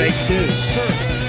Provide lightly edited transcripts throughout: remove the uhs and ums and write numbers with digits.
fake news. Turner.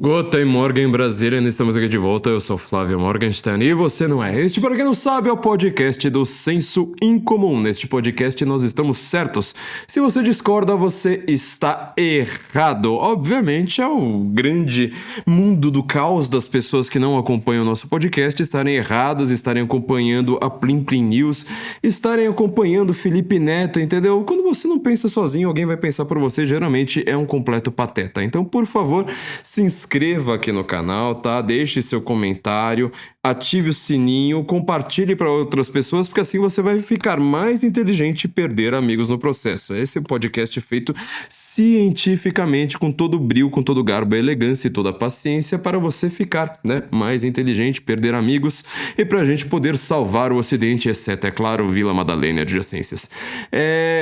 Guten Morgen, Brasília, estamos aqui de volta, eu sou Flávio Morgenstern e você não é. Este, para quem não sabe, é o podcast do Senso Incomum. Neste podcast nós estamos certos. Se você discorda, você está errado. Obviamente é o grande mundo do caos das pessoas que não acompanham o nosso podcast estarem erradas, estarem acompanhando a Plim Plim News, estarem acompanhando Felipe Neto, entendeu? Quando você não pensa sozinho, alguém vai pensar por você, geralmente é um completo pateta. Então, por favor, se inscreva aqui no canal, tá? Deixe seu comentário, ative o sininho, compartilhe para outras pessoas, porque assim você vai ficar mais inteligente e perder amigos no processo. Esse é um podcast feito cientificamente, com todo o brio, com todo o garbo, a elegância e toda a paciência para você ficar, né, mais inteligente, perder amigos e para a gente poder salvar o Ocidente, exceto, é claro, Vila Madalena e adjacências.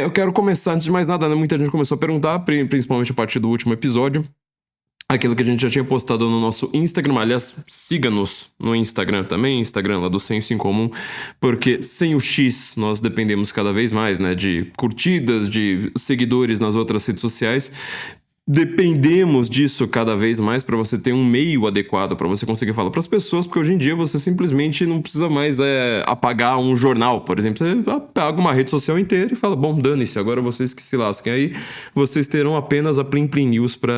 Eu quero começar, antes de mais nada, né? Muita gente começou a perguntar, principalmente a partir do último episódio, aquilo que a gente já tinha postado no nosso Instagram. Aliás, siga-nos no Instagram também, Instagram lá do Senso Incomum, porque sem o X nós dependemos cada vez mais, né, de curtidas, de seguidores nas outras redes sociais. Dependemos disso cada vez mais para você ter um meio adequado para você conseguir falar para as pessoas, porque hoje em dia você simplesmente não precisa mais apagar um jornal, por exemplo. Você apaga uma rede social inteira e fala, bom, dane-se, agora vocês que se lasquem. Aí vocês terão apenas a Plim Plim News para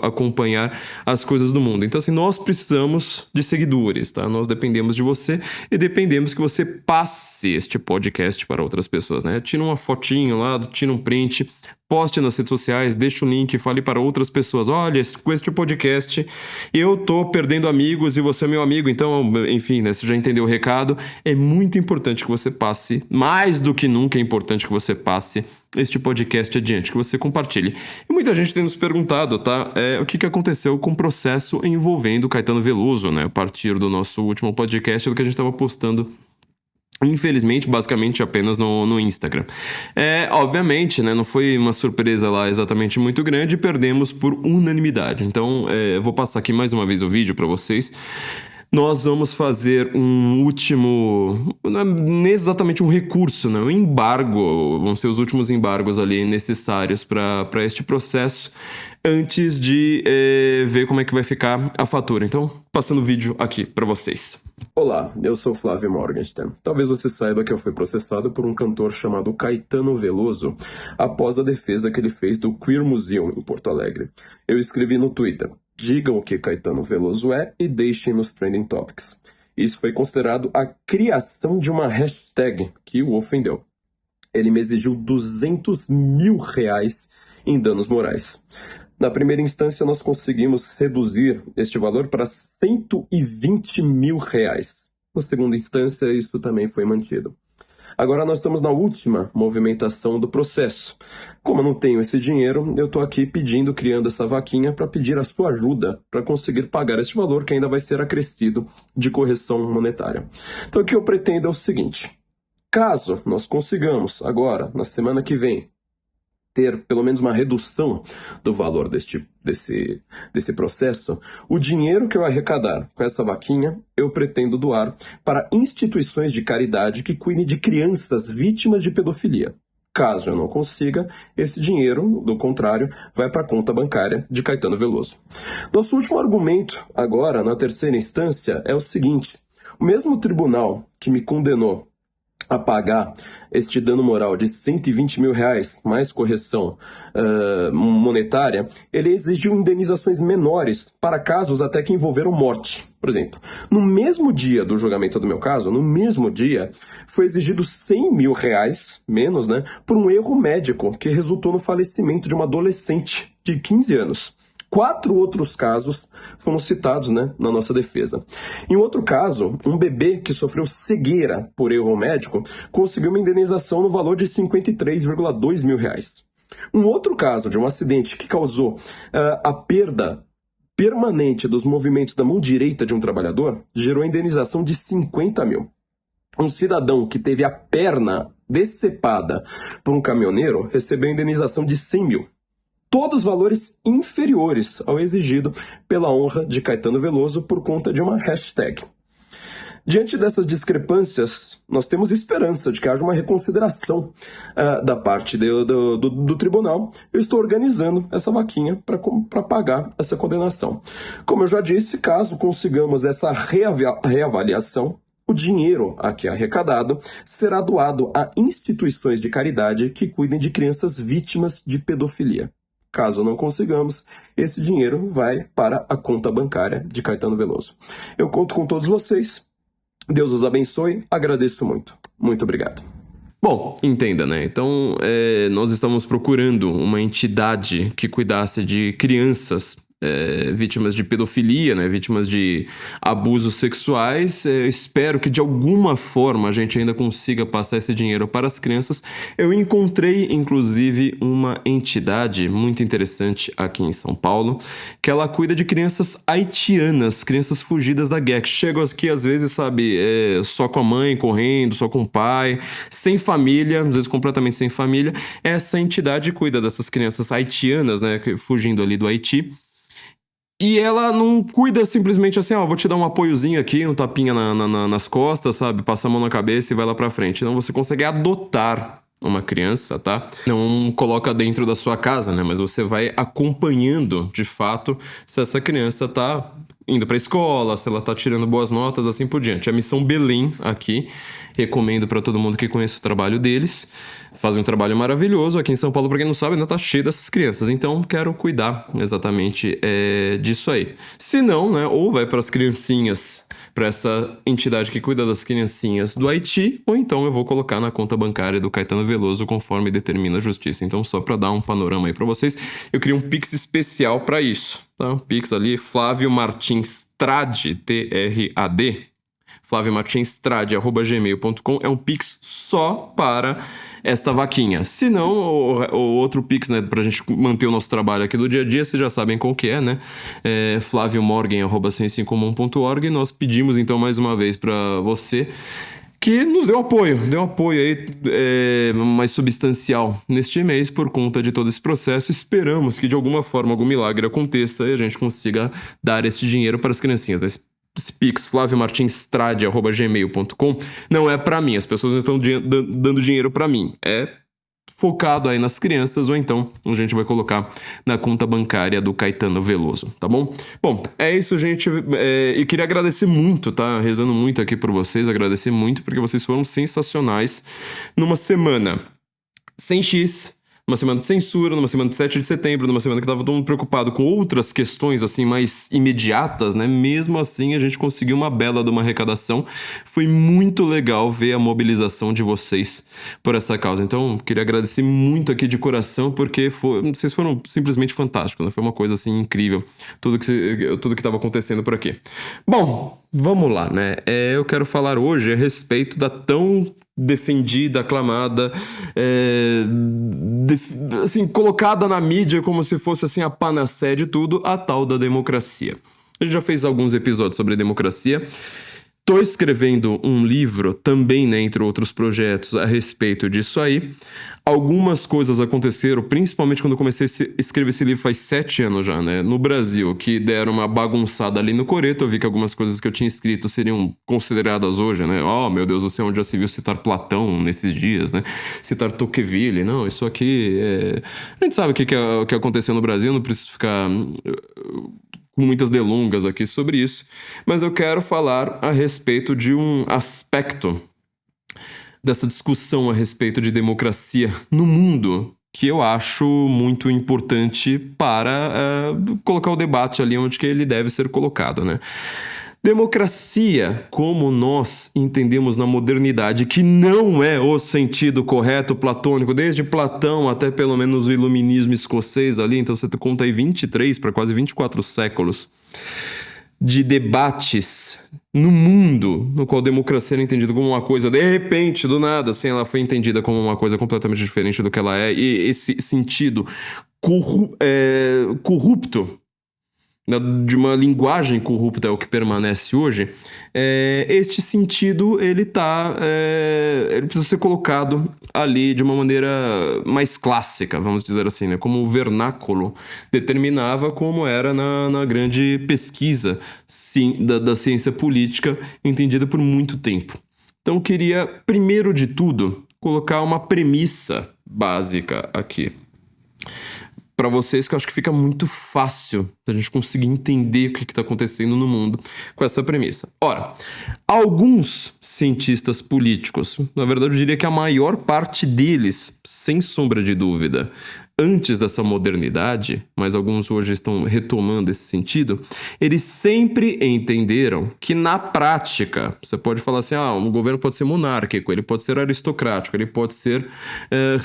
acompanhar as coisas do mundo. Então, assim, nós precisamos de seguidores, tá? Nós dependemos de você e dependemos que você passe este podcast para outras pessoas, né? Tira uma fotinho lá, tira um print, poste nas redes sociais, deixe o link, fale para outras pessoas. Olha, com este podcast eu tô perdendo amigos e você é meu amigo. Então, enfim, né, você já entendeu o recado. É muito importante que você passe, mais do que nunca é importante que você passe este podcast adiante, que você compartilhe. E muita gente tem nos perguntado, tá? O que aconteceu com o processo envolvendo Caetano Veloso, né? A partir do nosso último podcast, do que a gente estava postando, infelizmente, basicamente apenas no Instagram. Obviamente, né, não foi uma surpresa lá exatamente muito grande, perdemos por unanimidade. Então, eu vou passar aqui mais uma vez o vídeo para vocês. Nós vamos fazer um último, não é exatamente um recurso, né? Um embargo, vão ser os últimos embargos ali necessários para este processo, antes de ver como é que vai ficar a fatura. Então, passando o vídeo aqui para vocês. Olá, eu sou Flávio Morgenstern. Talvez você saiba que eu fui processado por um cantor chamado Caetano Veloso após a defesa que ele fez do Queer Museum em Porto Alegre. Eu escrevi no Twitter: digam o que Caetano Veloso é e deixem nos Trending Topics. Isso foi considerado a criação de uma hashtag que o ofendeu. Ele me exigiu R$200 mil em danos morais. Na primeira instância, nós conseguimos reduzir este valor para R$120 mil. Na segunda instância, isso também foi mantido. Agora nós estamos na última movimentação do processo. Como eu não tenho esse dinheiro, eu estou aqui criando essa vaquinha para pedir a sua ajuda para conseguir pagar este valor, que ainda vai ser acrescido de correção monetária. Então o que eu pretendo é o seguinte: caso nós consigamos agora, na semana que vem, ter pelo menos uma redução do valor desse processo, o dinheiro que eu arrecadar com essa vaquinha, eu pretendo doar para instituições de caridade que cuidem de crianças vítimas de pedofilia. Caso eu não consiga, esse dinheiro, do contrário, vai para a conta bancária de Caetano Veloso. Nosso último argumento, agora, na terceira instância, é o seguinte: o mesmo tribunal que me condenou a pagar este dano moral de R$120 mil, mais correção monetária, ele exigiu indenizações menores para casos até que envolveram morte. Por exemplo, no mesmo dia do julgamento do meu caso, no mesmo dia, foi exigido R$100 mil, menos, né, por um erro médico que resultou no falecimento de uma adolescente de 15 anos. 4 outros casos foram citados, né, na nossa defesa. Em outro caso, um bebê que sofreu cegueira por erro médico conseguiu uma indenização no valor de R$53,2 mil. Um outro caso de um acidente que causou a perda permanente dos movimentos da mão direita de um trabalhador gerou indenização de R$50 mil. Um cidadão que teve a perna decepada por um caminhoneiro recebeu indenização de R$100 mil. todos valores inferiores ao exigido pela honra de Caetano Veloso por conta de uma hashtag. Diante dessas discrepâncias, nós temos esperança de que haja uma reconsideração da parte do tribunal. Eu estou organizando essa vaquinha para pagar essa condenação. Como eu já disse, caso consigamos essa reavaliação, o dinheiro aqui arrecadado será doado a instituições de caridade que cuidem de crianças vítimas de pedofilia. Caso não consigamos, esse dinheiro vai para a conta bancária de Caetano Veloso. Eu conto com todos vocês. Deus os abençoe, agradeço muito. Muito obrigado. Bom, entenda, né? Então, nós estamos procurando uma entidade que cuidasse de crianças vítimas de pedofilia, né? Vítimas de abusos sexuais. Espero que de alguma forma a gente ainda consiga passar esse dinheiro para as crianças. Eu encontrei, inclusive, uma entidade muito interessante aqui em São Paulo, que ela cuida de crianças haitianas, crianças fugidas da guerra, que chegam aqui às vezes, sabe, só com a mãe correndo, só com o pai, sem família, às vezes completamente sem família. Essa entidade cuida dessas crianças haitianas, né, fugindo ali do Haiti. E ela não cuida simplesmente assim, vou te dar um apoiozinho aqui, um tapinha nas costas, sabe? Passa a mão na cabeça e vai lá pra frente. Não, você consegue adotar uma criança, tá? Não coloca dentro da sua casa, né? Mas você vai acompanhando, de fato, se essa criança tá indo pra escola, se ela tá tirando boas notas, assim por diante. A Missão Belém aqui, recomendo pra todo mundo que conhece o trabalho deles. Fazem um trabalho maravilhoso. Aqui em São Paulo, pra quem não sabe, ainda tá cheio dessas crianças. Então, quero cuidar exatamente disso aí. Se não, né, ou vai pras criancinhas, pra essa entidade que cuida das criancinhas do Haiti, ou então eu vou colocar na conta bancária do Caetano Veloso, conforme determina a justiça. Então, só pra dar um panorama aí pra vocês, eu criei um Pix especial pra isso. Tá? Um Pix ali, Flávio Martins Trade, T-R-A-D, flaviomartinstrade@gmail.com, é um Pix só para esta vaquinha. Se não, o outro Pix, né, pra gente manter o nosso trabalho aqui do dia a dia, vocês já sabem qual que é, né? flaviomorgan@sensoincomum.org. Nós pedimos, então, mais uma vez para você que nos deu apoio aí mais substancial neste mês por conta de todo esse processo. Esperamos que de alguma forma algum milagre aconteça e a gente consiga dar esse dinheiro para as criancinhas, né? Esse Pix, flaviomartinstrade@gmail.com, não é pra mim, as pessoas não estão dando dinheiro pra mim, é focado aí nas crianças, ou então a gente vai colocar na conta bancária do Caetano Veloso, tá bom? Bom, é isso, gente, e queria agradecer muito, tá? Rezando muito aqui por vocês, agradecer muito, porque vocês foram sensacionais numa semana sem X, numa semana de censura, numa semana de 7 de setembro, numa semana que tava todo mundo preocupado com outras questões, assim, mais imediatas, né? Mesmo assim, a gente conseguiu uma bela de uma arrecadação. Foi muito legal ver a mobilização de vocês por essa causa. Então, queria agradecer muito aqui de coração, porque vocês foram simplesmente fantásticos, né? Foi uma coisa, assim, incrível, tudo que tava acontecendo por aqui. Bom, vamos lá, né? Eu quero falar hoje a respeito da tão defendida, aclamada, assim, colocada na mídia como se fosse assim a panaceia de tudo, a tal da democracia. A gente já fez alguns episódios sobre democracia. Tô escrevendo um livro também, né, entre outros projetos, a respeito disso aí. Algumas coisas aconteceram, principalmente quando eu comecei a escrever esse livro faz 7 anos já, né, no Brasil, que deram uma bagunçada ali no coreto. Eu vi que algumas coisas que eu tinha escrito seriam consideradas hoje, né? Oh, meu Deus, você onde já se viu citar Platão nesses dias, né? Citar Tocqueville. Não, isso aqui a gente sabe o que aconteceu no Brasil, não preciso ficar com muitas delongas aqui sobre isso, mas eu quero falar a respeito de um aspecto dessa discussão a respeito de democracia no mundo que eu acho muito importante para colocar o debate ali onde que ele deve ser colocado, né? Democracia, como nós entendemos na modernidade, que não é o sentido correto platônico, desde Platão até pelo menos o iluminismo escocês ali, então você conta aí 23 para quase 24 séculos de debates no mundo, no qual a democracia era entendida como uma coisa, de repente, do nada, assim, ela foi entendida como uma coisa completamente diferente do que ela é, e esse sentido corrupto de uma linguagem corrupta é o que permanece hoje, este sentido, ele precisa ser colocado ali de uma maneira mais clássica, vamos dizer assim, né? Como o vernáculo determinava como era na grande pesquisa da ciência política entendida por muito tempo. Então, eu queria, primeiro de tudo, colocar uma premissa básica aqui para vocês, que eu acho que fica muito fácil da gente conseguir entender o que está acontecendo no mundo com essa premissa. Ora, alguns cientistas políticos, na verdade eu diria que a maior parte deles, sem sombra de dúvida, antes dessa modernidade, mas alguns hoje estão retomando esse sentido, eles sempre entenderam que na prática, você pode falar assim, um governo pode ser monárquico, ele pode ser aristocrático, ele pode ser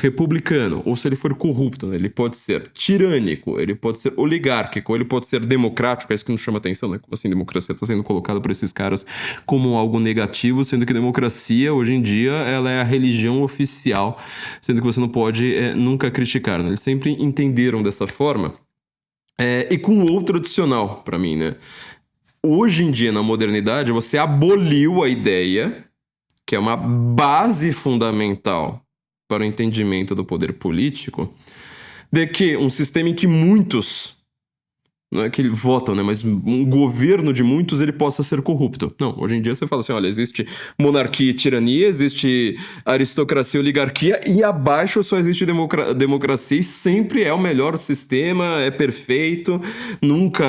republicano, ou se ele for corrupto, né? Ele pode ser tirânico, ele pode ser oligárquico, ele pode ser democrático, é isso que nos chama atenção, né? Como assim democracia está sendo colocada por esses caras como algo negativo, sendo que democracia, hoje em dia, ela é a religião oficial, sendo que você não pode nunca criticar, né? Eles sempre entenderam dessa forma. E com outro adicional para mim, né? Hoje em dia, na modernidade, você aboliu a ideia, que é uma base fundamental para o entendimento do poder político, de que um sistema em que muitos, não é que votam, né, mas um governo de muitos, ele possa ser corrupto. Não, hoje em dia você fala assim, olha, existe monarquia e tirania, existe aristocracia e oligarquia, e abaixo só existe democracia, e sempre é o melhor sistema, é perfeito, nunca,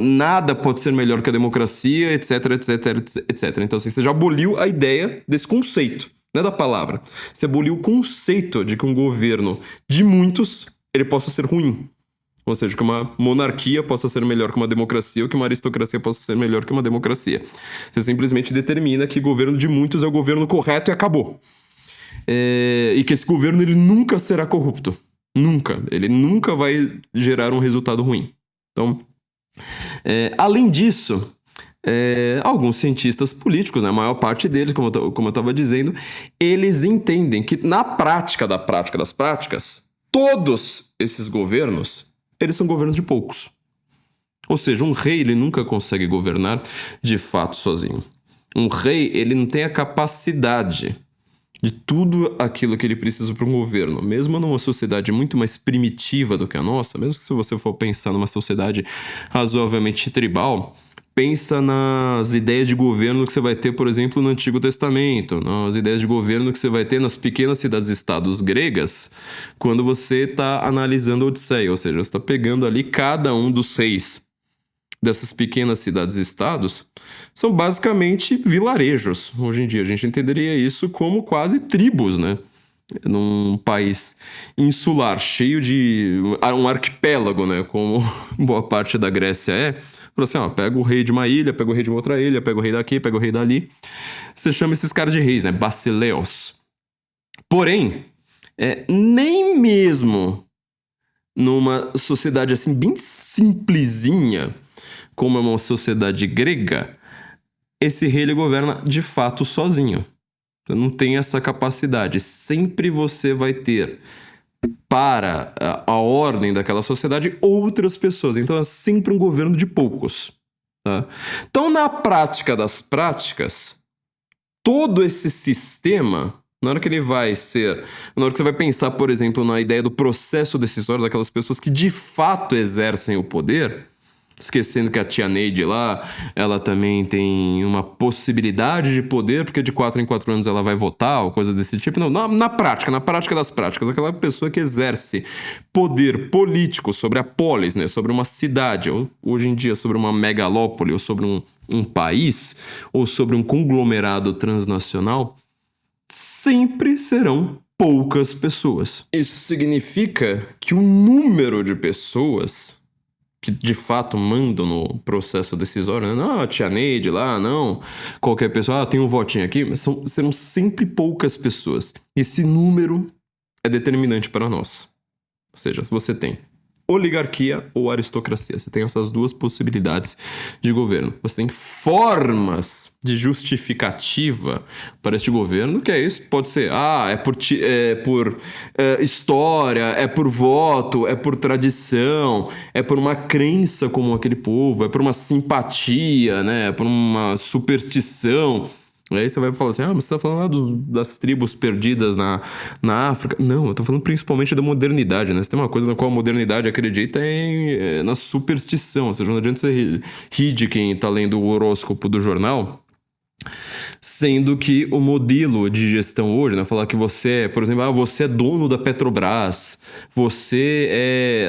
nada pode ser melhor que a democracia, etc, etc, etc. Então, assim, você já aboliu a ideia desse conceito, não é da palavra. Você aboliu o conceito de que um governo de muitos, ele possa ser ruim. Ou seja, que uma monarquia possa ser melhor que uma democracia ou que uma aristocracia possa ser melhor que uma democracia. Você simplesmente determina que governo de muitos é o governo correto e acabou. E que esse governo ele nunca será corrupto. Nunca. Ele nunca vai gerar um resultado ruim. Então, além disso, alguns cientistas políticos, né, a maior parte deles, como eu estava dizendo, eles entendem que na prática das práticas, todos esses governos eles são governos de poucos. Ou seja, um rei ele nunca consegue governar de fato sozinho. Um rei ele não tem a capacidade de tudo aquilo que ele precisa para um governo. Mesmo numa sociedade muito mais primitiva do que a nossa, mesmo que se você for pensar numa sociedade razoavelmente tribal, pensa nas ideias de governo que você vai ter, por exemplo, no Antigo Testamento, nas ideias de governo que você vai ter nas pequenas cidades-estados gregas, quando você está analisando a Odisseia, ou seja, você está pegando ali cada um dos reis dessas pequenas cidades-estados, são basicamente vilarejos. Hoje em dia a gente entenderia isso como quase tribos, né? Num país insular, cheio de um arquipélago, né? Como boa parte da Grécia é. Falou assim, pega o rei de uma ilha, pega o rei de uma outra ilha, pega o rei daqui, pega o rei dali. Você chama esses caras de reis, né? Basileus. Porém, nem mesmo numa sociedade assim bem simplesinha, como é uma sociedade grega, esse rei ele governa de fato sozinho. Então, não tem essa capacidade. Sempre você vai ter para a ordem daquela sociedade outras pessoas. Então é sempre um governo de poucos. Tá? Então, na prática das práticas, todo esse sistema, na hora que ele vai ser... Na hora que você vai pensar, por exemplo, na ideia do processo decisório daquelas pessoas que de fato exercem o poder... Esquecendo que a tia Neide lá, ela também tem uma possibilidade de poder, porque de 4 em 4 anos ela vai votar, ou coisa desse tipo. Não, na prática das práticas, aquela pessoa que exerce poder político sobre a polis, né, sobre uma cidade, ou hoje em dia sobre uma megalópole, ou sobre um país, ou sobre um conglomerado transnacional, sempre serão poucas pessoas. Isso significa que o número de pessoas que de fato mandam no processo decisório, né? Não, a tia Neide lá, não, qualquer pessoa, tem um votinho aqui, mas serão sempre poucas pessoas. Esse número é determinante para nós. Ou seja, se você tem oligarquia ou aristocracia. Você tem essas duas possibilidades de governo. Você tem formas de justificativa para este governo, que é isso. Pode ser, é por história, é por voto, é por tradição, é por uma crença como aquele povo, é por uma simpatia, né? É por uma superstição. Aí você vai falar assim, mas você tá falando lá das tribos perdidas na África. Não, eu tô falando principalmente da modernidade, né? Se tem uma coisa na qual a modernidade acredita na superstição. Ou seja, não adianta você rir de quem tá lendo o horóscopo do jornal, sendo que o modelo de gestão hoje, né? Falar que você é, por exemplo, você é dono da Petrobras,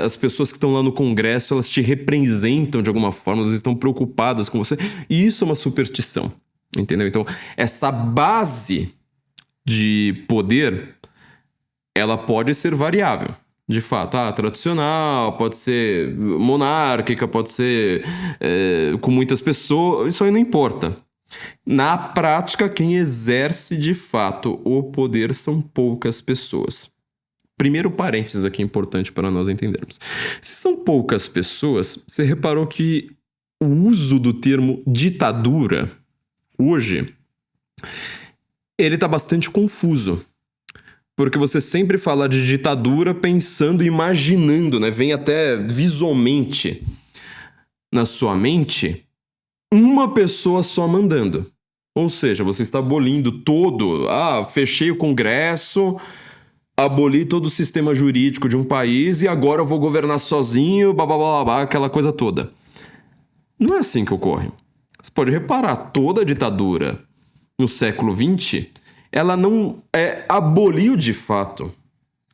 as pessoas que estão lá no Congresso, elas te representam de alguma forma, elas estão preocupadas com você. E isso é uma superstição. Entendeu? Então, essa base de poder, ela pode ser variável. De fato, tradicional, pode ser monárquica, pode ser com muitas pessoas, isso aí não importa. Na prática, quem exerce de fato o poder são poucas pessoas. Primeiro parênteses aqui importante para nós entendermos. Se são poucas pessoas, você reparou que o uso do termo ditadura hoje, ele tá bastante confuso. Porque você sempre fala de ditadura pensando, imaginando, né? Vem até visualmente na sua mente uma pessoa só mandando. Ou seja, você está abolindo fechei o Congresso, aboli todo o sistema jurídico de um país e agora eu vou governar sozinho, blá, aquela coisa toda. Não é assim que ocorre. Você pode reparar, toda a ditadura no século XX, ela não aboliu de fato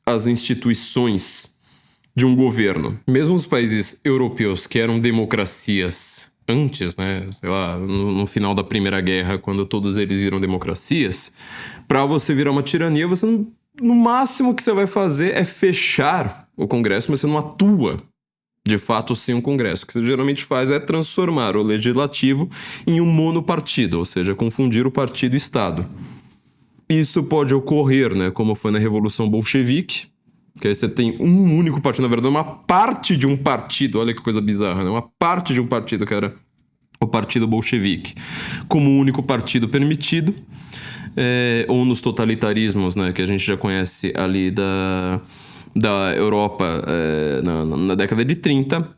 as instituições de um governo. Mesmo os países europeus que eram democracias antes, né, sei lá, no final da Primeira Guerra, quando todos eles viram democracias, para você virar uma tirania, você não, no máximo que você vai fazer é fechar o Congresso, mas você não atua de fato sem um Congresso. O que você geralmente faz é transformar o legislativo em um monopartido, ou seja, confundir o partido e o Estado. Isso pode ocorrer, né, como foi na Revolução Bolchevique, que aí você tem um único partido, na verdade uma parte de um partido, olha que coisa bizarra, né? Uma parte de um partido que era o Partido Bolchevique, como o único partido permitido, ou nos totalitarismos, né, que a gente já conhece ali da Europa na década de 30,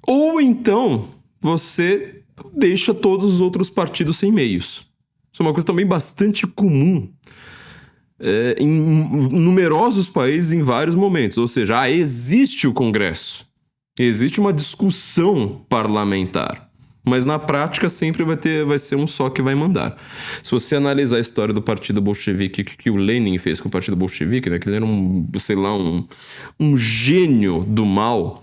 ou então você deixa todos os outros partidos sem meios. Isso é uma coisa também bastante comum em numerosos países em vários momentos. Ou seja, existe o Congresso, existe uma discussão parlamentar, mas na prática sempre vai ser um só que vai mandar. Se você analisar a história do Partido Bolchevique, que o Lenin fez com o Partido Bolchevique, né, que ele era um gênio do mal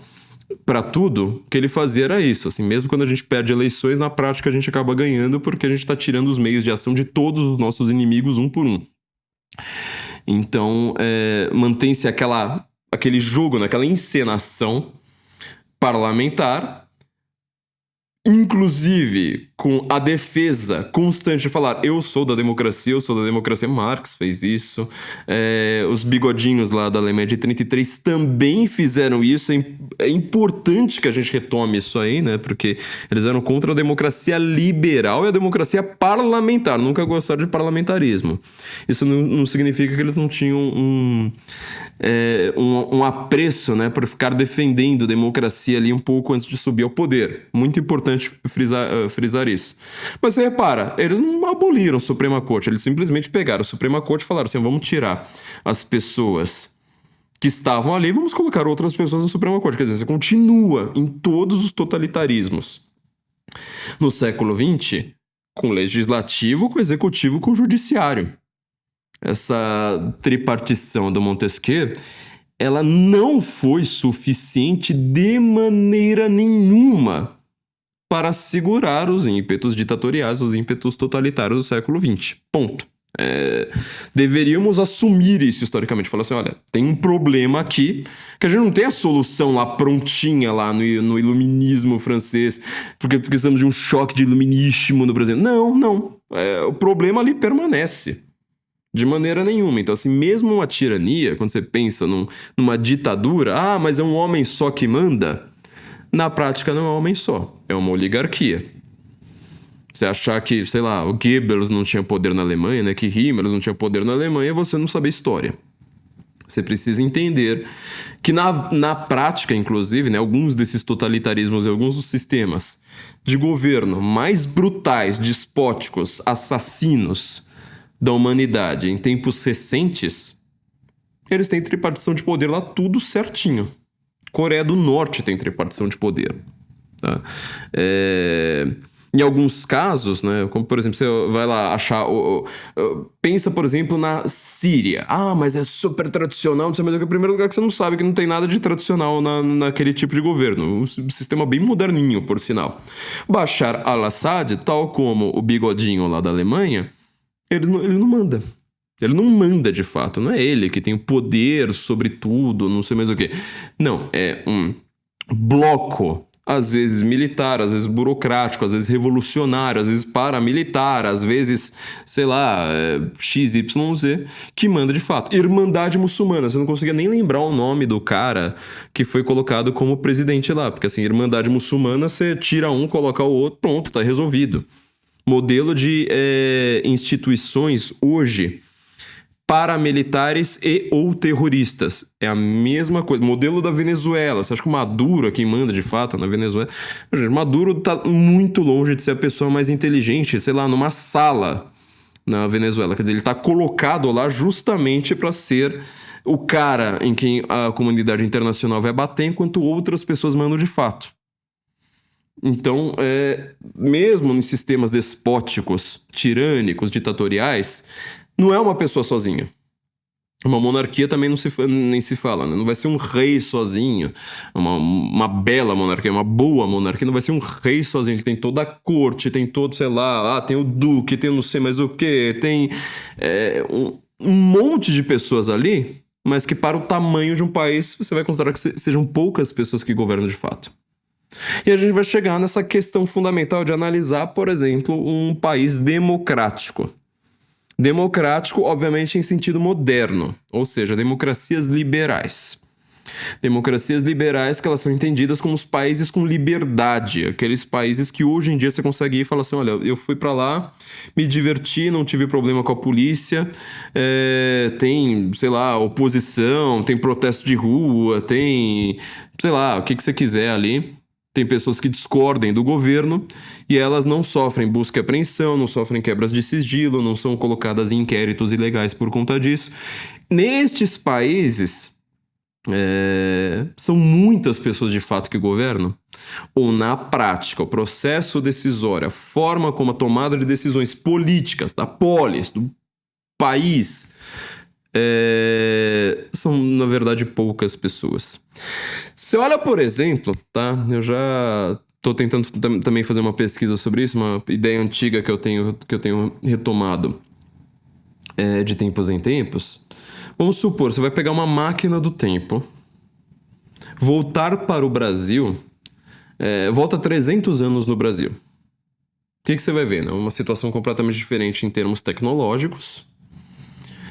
para tudo, o que ele fazia era isso. Assim, mesmo quando a gente perde eleições, na prática a gente acaba ganhando porque a gente está tirando os meios de ação de todos os nossos inimigos um por um. Então, mantém-se aquele jogo, né, aquela encenação parlamentar, inclusive com a defesa constante de falar eu sou da democracia. Marx fez isso, os bigodinhos lá da Alemanha de 33 também fizeram isso. É importante que a gente retome isso aí, né, porque eles eram contra a democracia liberal e a democracia parlamentar, nunca gostaram de parlamentarismo. Isso não significa que eles não tinham um apreço, né, por ficar defendendo a democracia ali um pouco antes de subir ao poder. Muito importante frisar isso. Mas você repara, eles não aboliram a Suprema Corte, eles simplesmente pegaram a Suprema Corte e falaram assim, vamos tirar as pessoas que estavam ali, vamos colocar outras pessoas na Suprema Corte. Quer dizer, você continua em todos os totalitarismos no século XX com o legislativo, com o executivo, com o judiciário. Essa tripartição do Montesquieu, ela não foi suficiente de maneira nenhuma para segurar os ímpetos ditatoriais, os ímpetos totalitários do século XX. Ponto. Deveríamos assumir isso historicamente. Falar assim, olha, tem um problema aqui, que a gente não tem a solução lá prontinha lá no iluminismo francês, porque precisamos de um choque de iluminíssimo no Brasil. Não. O problema ali permanece. De maneira nenhuma. Então, assim, mesmo uma tirania, quando você pensa numa ditadura, mas é um homem só que manda, na prática não é um homem só, é uma oligarquia. Você achar que, sei lá, o Goebbels não tinha poder na Alemanha, né, que Himmler não tinha poder na Alemanha, você não sabe história. Você precisa entender que na prática, inclusive, né, alguns desses totalitarismos e alguns dos sistemas de governo mais brutais, despóticos, assassinos da humanidade em tempos recentes, eles têm tripartição de poder lá tudo certinho. Coreia do Norte tem tripartição de poder. Tá? Em alguns casos, né, como por exemplo, você vai lá achar... pensa, por exemplo, na Síria. Mas é super tradicional, não sei, mas é o primeiro lugar que você não sabe que não tem nada de tradicional naquele tipo de governo. Um sistema bem moderninho, por sinal. Bashar al-Assad, tal como o bigodinho lá da Alemanha, ele não manda. Ele não manda de fato. Não é ele que tem o poder sobre tudo, não sei mais o quê. Não, é um bloco, às vezes militar, às vezes burocrático, às vezes revolucionário, às vezes paramilitar, às vezes, sei lá, XYZ, que manda de fato. Irmandade Muçulmana. Você não conseguia nem lembrar o nome do cara que foi colocado como presidente lá. Porque assim, Irmandade Muçulmana, você tira um, coloca o outro, pronto, tá resolvido. Modelo de instituições hoje, paramilitares e ou terroristas. É a mesma coisa. Modelo da Venezuela. Você acha que o Maduro é quem manda de fato na Venezuela? Maduro tá muito longe de ser a pessoa mais inteligente, sei lá, numa sala na Venezuela. Quer dizer, ele tá colocado lá justamente para ser o cara em quem a comunidade internacional vai bater, enquanto outras pessoas mandam de fato. Então, mesmo em sistemas despóticos, tirânicos, ditatoriais, não é uma pessoa sozinha. Uma monarquia também nem se fala, né? Não vai ser um rei sozinho, uma bela monarquia, uma boa monarquia, não vai ser um rei sozinho. Ele tem toda a corte, tem todo, sei lá, tem o duque, tem não sei mais o quê, tem um monte de pessoas ali, mas que para o tamanho de um país, você vai considerar que sejam poucas pessoas que governam de fato. E a gente vai chegar nessa questão fundamental de analisar, por exemplo, um país democrático. Democrático, obviamente, em sentido moderno, ou seja, democracias liberais. Democracias liberais que elas são entendidas como os países com liberdade, aqueles países que hoje em dia você consegue ir e falar assim, olha, eu fui pra lá, me diverti, não tive problema com a polícia, tem, sei lá, oposição, tem protesto de rua, tem, sei lá, o que você quiser ali. Tem pessoas que discordem do governo e elas não sofrem busca e apreensão, não sofrem quebras de sigilo, não são colocadas em inquéritos ilegais por conta disso. Nestes países, são muitas pessoas de fato que governam, ou na prática, o processo decisório, a forma como a tomada de decisões políticas, da polis, do país, são, na verdade, poucas pessoas. Você olha, por exemplo, tá? Eu já tô tentando também fazer uma pesquisa sobre isso, uma ideia antiga que eu tenho retomado de tempos em tempos. Vamos supor, você vai pegar uma máquina do tempo, voltar para o Brasil, volta 300 anos no Brasil. O que você vai ver? Né? Uma situação completamente diferente em termos tecnológicos,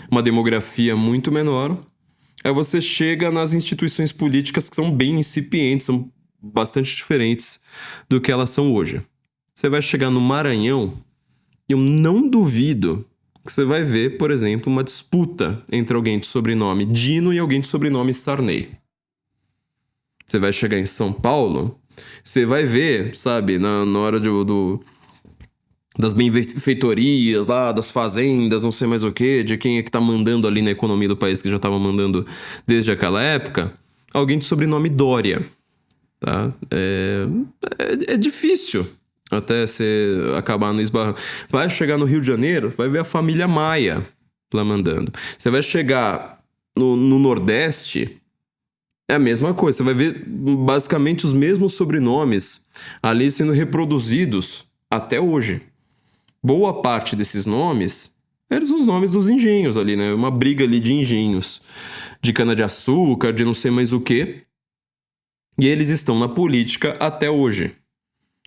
uma demografia muito menor. Aí você chega nas instituições políticas que são bem incipientes, são bastante diferentes do que elas são hoje. Você vai chegar no Maranhão e eu não duvido que você vai ver, por exemplo, uma disputa entre alguém de sobrenome Dino e alguém de sobrenome Sarney. Você vai chegar em São Paulo, você vai ver, sabe, na hora das benfeitorias lá, das fazendas, não sei mais o que, de quem é que tá mandando ali na economia do país, que já tava mandando desde aquela época, alguém de sobrenome Dória, tá? É difícil até você acabar no esbarro. Vai chegar no Rio de Janeiro, vai ver a família Maia lá mandando. Você vai chegar no Nordeste, é a mesma coisa, você vai ver basicamente os mesmos sobrenomes ali sendo reproduzidos até hoje. Boa parte desses nomes, eles são os nomes dos engenhos ali, né? Uma briga ali de engenhos, de cana-de-açúcar, de não sei mais o quê. E eles estão na política até hoje.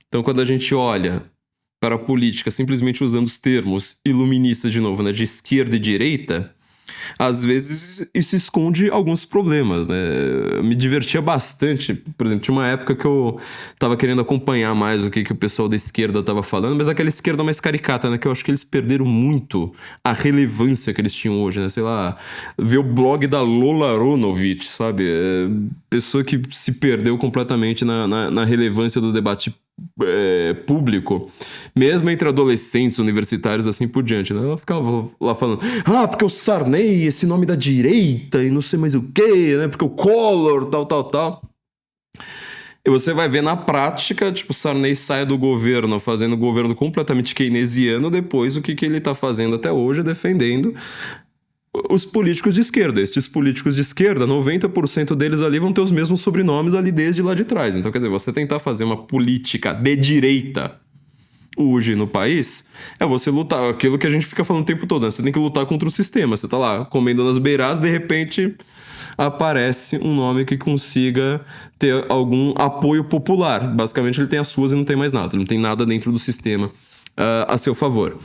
Então, quando a gente olha para a política simplesmente usando os termos iluministas de novo, né, de esquerda e direita, às vezes isso esconde alguns problemas, né? Eu me divertia bastante. Por exemplo, tinha uma época que eu tava querendo acompanhar mais o que o pessoal da esquerda tava falando, mas aquela esquerda mais caricata, né? Que eu acho que eles perderam muito a relevância que eles tinham hoje, né? Sei lá, ver o blog da Lola Aronovich, sabe? Pessoa que se perdeu completamente na relevância do debate público, mesmo entre adolescentes, universitários, assim por diante, né? Ela ficava lá falando, porque o Sarney, esse nome da direita e não sei mais o quê, né? Porque o Collor, tal. E você vai ver na prática, tipo, o Sarney sai do governo fazendo um governo completamente keynesiano, depois o que ele tá fazendo até hoje é defendendo os políticos de esquerda. Estes políticos de esquerda, 90% deles ali vão ter os mesmos sobrenomes ali desde lá de trás. Então, quer dizer, você tentar fazer uma política de direita hoje no país é você lutar, aquilo que a gente fica falando o tempo todo, né? Você tem que lutar contra o sistema. Você tá lá comendo nas beiradas, de repente aparece um nome que consiga ter algum apoio popular. Basicamente, ele tem as suas e não tem mais nada. Não tem nada dentro do sistema a seu favor.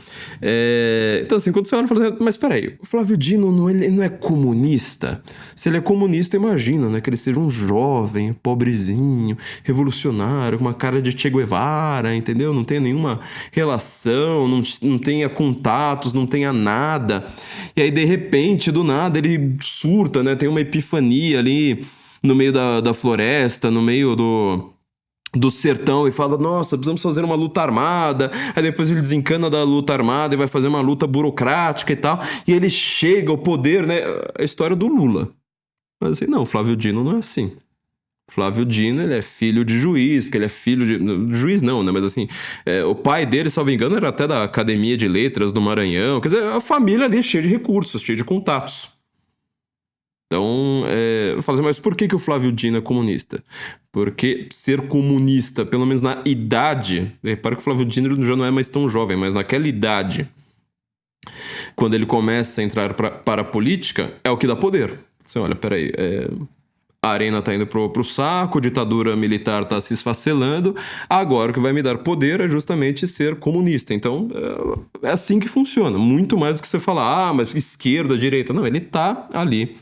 Então, assim, quando você olha e fala assim, mas peraí, o Flávio Dino ele não é comunista? Se ele é comunista, imagina, né? Que ele seja um jovem, pobrezinho, revolucionário, com uma cara de Che Guevara, entendeu? Não tenha nenhuma relação, não tenha contatos, não tenha nada. E aí, de repente, do nada, ele surta, né? Tem uma epifania ali no meio da floresta, no meio do sertão e fala, nossa, precisamos fazer uma luta armada. Aí depois ele desencana da luta armada e vai fazer uma luta burocrática e tal. E ele chega ao poder, né? A história do Lula. Mas assim, não, Flávio Dino não é assim. Flávio Dino, ele é filho de juiz, porque ele é filho de... Juiz não, né? Mas assim, o pai dele, se não me engano, era até da Academia de Letras do Maranhão. Quer dizer, a família ali é cheia de recursos, cheia de contatos. Então, eu falo assim, mas por que o Flávio Dino é comunista? Porque ser comunista, pelo menos na idade... Repara que o Flávio Dino já não é mais tão jovem, mas naquela idade, quando ele começa a entrar para a política, é o que dá poder. Você olha, peraí, a arena tá indo pro saco, a ditadura militar tá se esfacelando, agora o que vai me dar poder é justamente ser comunista. Então, é assim que funciona. Muito mais do que você falar, mas esquerda, direita. Não, ele tá ali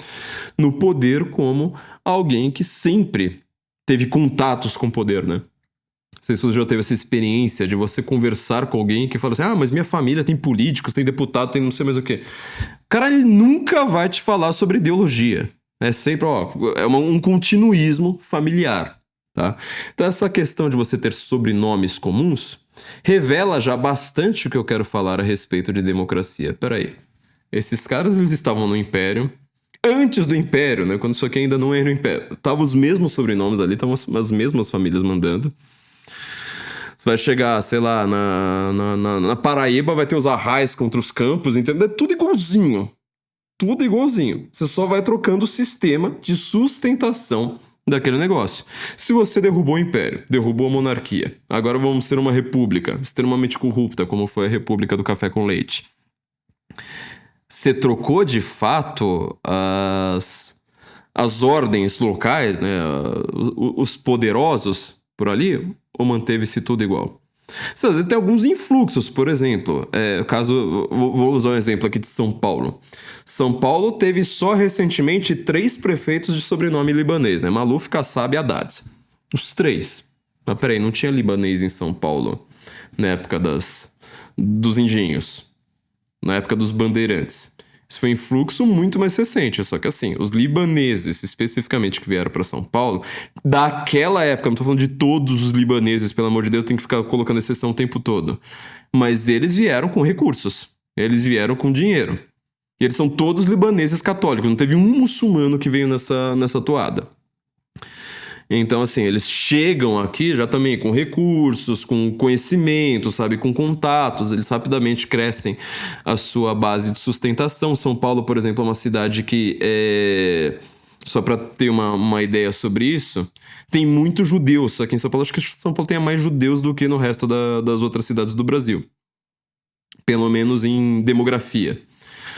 no poder como alguém que sempre teve contatos com o poder, né? Não sei se você já teve essa experiência de você conversar com alguém que fala assim, mas minha família tem políticos, tem deputado, tem não sei mais o quê. Cara, ele nunca vai te falar sobre ideologia. É sempre, um continuismo familiar, tá? Então essa questão de você ter sobrenomes comuns revela já bastante o que eu quero falar a respeito de democracia. Peraí, esses caras, eles estavam no Império, antes do Império, né? Quando isso aqui ainda não era o Império. Estavam os mesmos sobrenomes ali, estavam as mesmas famílias mandando. Você vai chegar, sei lá, na Paraíba, vai ter os arrais contra os campos, entendeu? É tudo igualzinho. Tudo igualzinho. Você só vai trocando o sistema de sustentação daquele negócio. Se você derrubou o Império, derrubou a monarquia, agora vamos ser uma república extremamente corrupta, como foi a República do Café com Leite. Você trocou, de fato, as ordens locais, né, os poderosos por ali, ou manteve-se tudo igual? Às vezes tem alguns influxos, por exemplo, vou usar um exemplo aqui de São Paulo. São Paulo teve só recentemente 3 prefeitos de sobrenome libanês, né? Maluf, Kassab e Haddad. Os 3. Mas peraí, não tinha libanês em São Paulo na época dos engenhos, na época dos bandeirantes. Isso foi um influxo muito mais recente, só que assim, os libaneses, especificamente, que vieram para São Paulo, daquela época, não tô falando de todos os libaneses, pelo amor de Deus, tem que ficar colocando exceção o tempo todo, mas eles vieram com recursos, eles vieram com dinheiro, e eles são todos libaneses católicos, não teve um muçulmano que veio nessa toada. Então, assim, eles chegam aqui já também com recursos, com conhecimento, sabe, com contatos, eles rapidamente crescem a sua base de sustentação. São Paulo, por exemplo, é uma cidade que, só para ter uma ideia sobre isso, tem muitos judeus aqui em São Paulo. Acho que São Paulo tem mais judeus do que no resto das outras cidades do Brasil, pelo menos em demografia.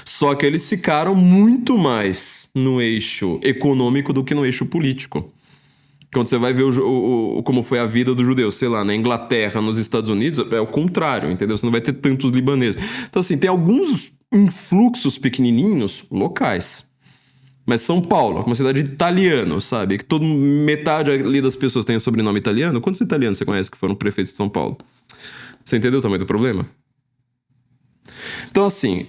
Só que eles ficaram muito mais no eixo econômico do que no eixo político. Quando você vai ver como foi a vida do judeu, sei lá, na Inglaterra, nos Estados Unidos, é o contrário, entendeu? Você não vai ter tantos libaneses. Então, assim, tem alguns influxos pequenininhos locais. Mas São Paulo, é uma cidade de italiano, sabe? Que metade ali das pessoas tem o sobrenome italiano. Quantos italianos você conhece que foram prefeitos de São Paulo? Você entendeu o tamanho do problema? Então, assim,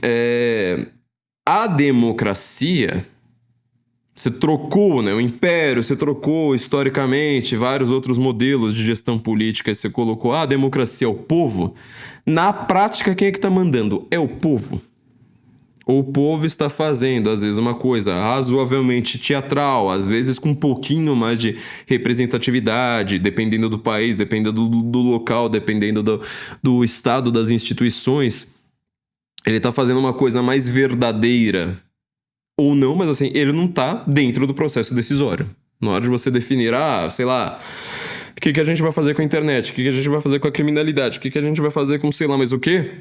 a democracia... Você trocou, né? O império, você trocou historicamente vários outros modelos de gestão política e você colocou a democracia ao povo. Na prática, quem é que tá mandando? É o povo. O povo está fazendo, às vezes, uma coisa razoavelmente teatral, às vezes com um pouquinho mais de representatividade, dependendo do país, dependendo do local, dependendo do estado das instituições. Ele tá fazendo uma coisa mais verdadeira. Ou não, mas assim, ele não tá dentro do processo decisório. Na hora de você definir, sei lá, o que a gente vai fazer com a internet, o que a gente vai fazer com a criminalidade, o que a gente vai fazer com sei lá mais o quê,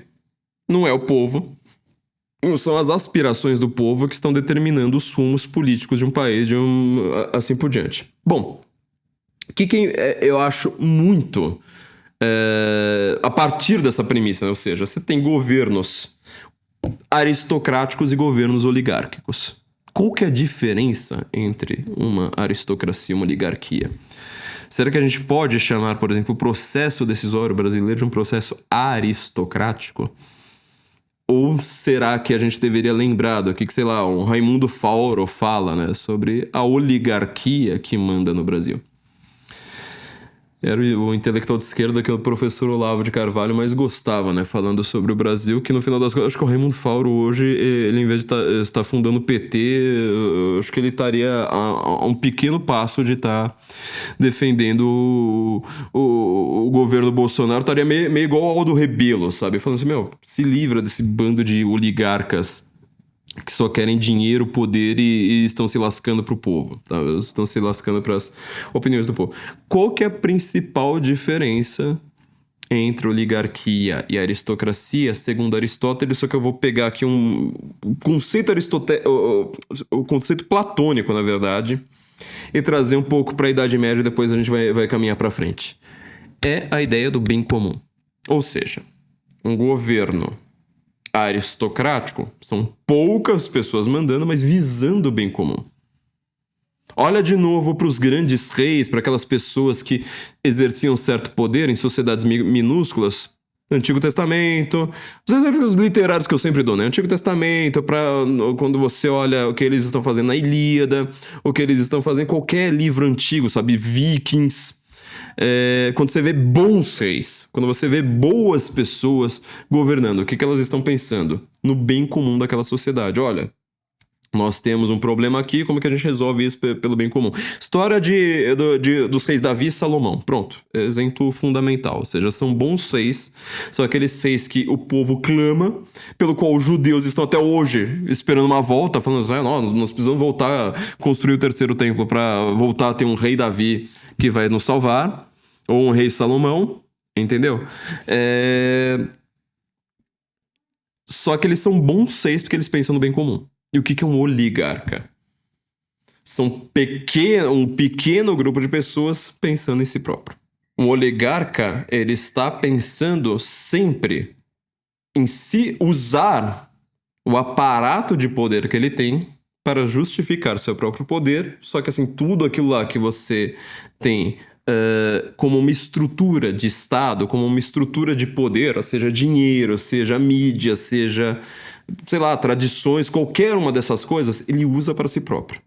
não é o povo. São as aspirações do povo que estão determinando os rumos políticos de um país, assim por diante. Bom, o que eu acho muito a partir dessa premissa, né? Ou seja, você tem governos aristocráticos e governos oligárquicos. Qual que é a diferença entre uma aristocracia e uma oligarquia? Será que a gente pode chamar, por exemplo, o processo decisório brasileiro de um processo aristocrático? Ou será que a gente deveria lembrar do que sei lá, um Raimundo Fauro fala, né, sobre a oligarquia que manda no Brasil? Era o intelectual de esquerda que o professor Olavo de Carvalho mais gostava, né? Falando sobre o Brasil, que no final das contas, acho que o Raimundo Fauro hoje, ele em vez de estar fundando o PT, acho que ele estaria a um pequeno passo de estar defendendo o governo Bolsonaro, estaria meio igual ao Aldo Rebelo, sabe? Falando assim, se livra desse bando de oligarcas que só querem dinheiro, poder e estão se lascando pro povo, tá? Estão se lascando pras opiniões do povo. Qual que é a principal diferença entre oligarquia e aristocracia, segundo Aristóteles? Só que eu vou pegar aqui um conceito o conceito platônico, na verdade, e trazer um pouco para a Idade Média e depois a gente vai caminhar para frente. É a ideia do bem comum. Ou seja, um governo aristocrático são poucas pessoas mandando, mas visando o bem comum. Olha de novo para os grandes reis, para aquelas pessoas que exerciam certo poder em sociedades minúsculas. Antigo Testamento, os exemplos literários que eu sempre dou, né? Antigo Testamento, quando você olha o que eles estão fazendo na Ilíada, o que eles estão fazendo em qualquer livro antigo, sabe? Vikings. Quando você vê bons reis, quando você vê boas pessoas governando, o que elas estão pensando? No bem comum daquela sociedade. Olha, nós temos um problema aqui, como que a gente resolve isso pelo bem comum? História dos reis Davi e Salomão. Pronto, exemplo fundamental. Ou seja, são bons reis, são aqueles reis que o povo clama, pelo qual os judeus estão até hoje esperando uma volta, falando assim, nós precisamos voltar a construir o terceiro templo para voltar a ter um rei Davi que vai nos salvar, ou um rei Salomão, entendeu? Só que eles são bons reis porque eles pensam no bem comum. E o que é um oligarca? São um pequeno grupo de pessoas pensando em si próprio. Um oligarca, ele está pensando sempre em se usar o aparato de poder que ele tem para justificar seu próprio poder, só que assim, tudo aquilo lá que você tem como uma estrutura de Estado, como uma estrutura de poder, seja dinheiro, seja mídia, seja, sei lá, tradições, qualquer uma dessas coisas, ele usa para si próprio.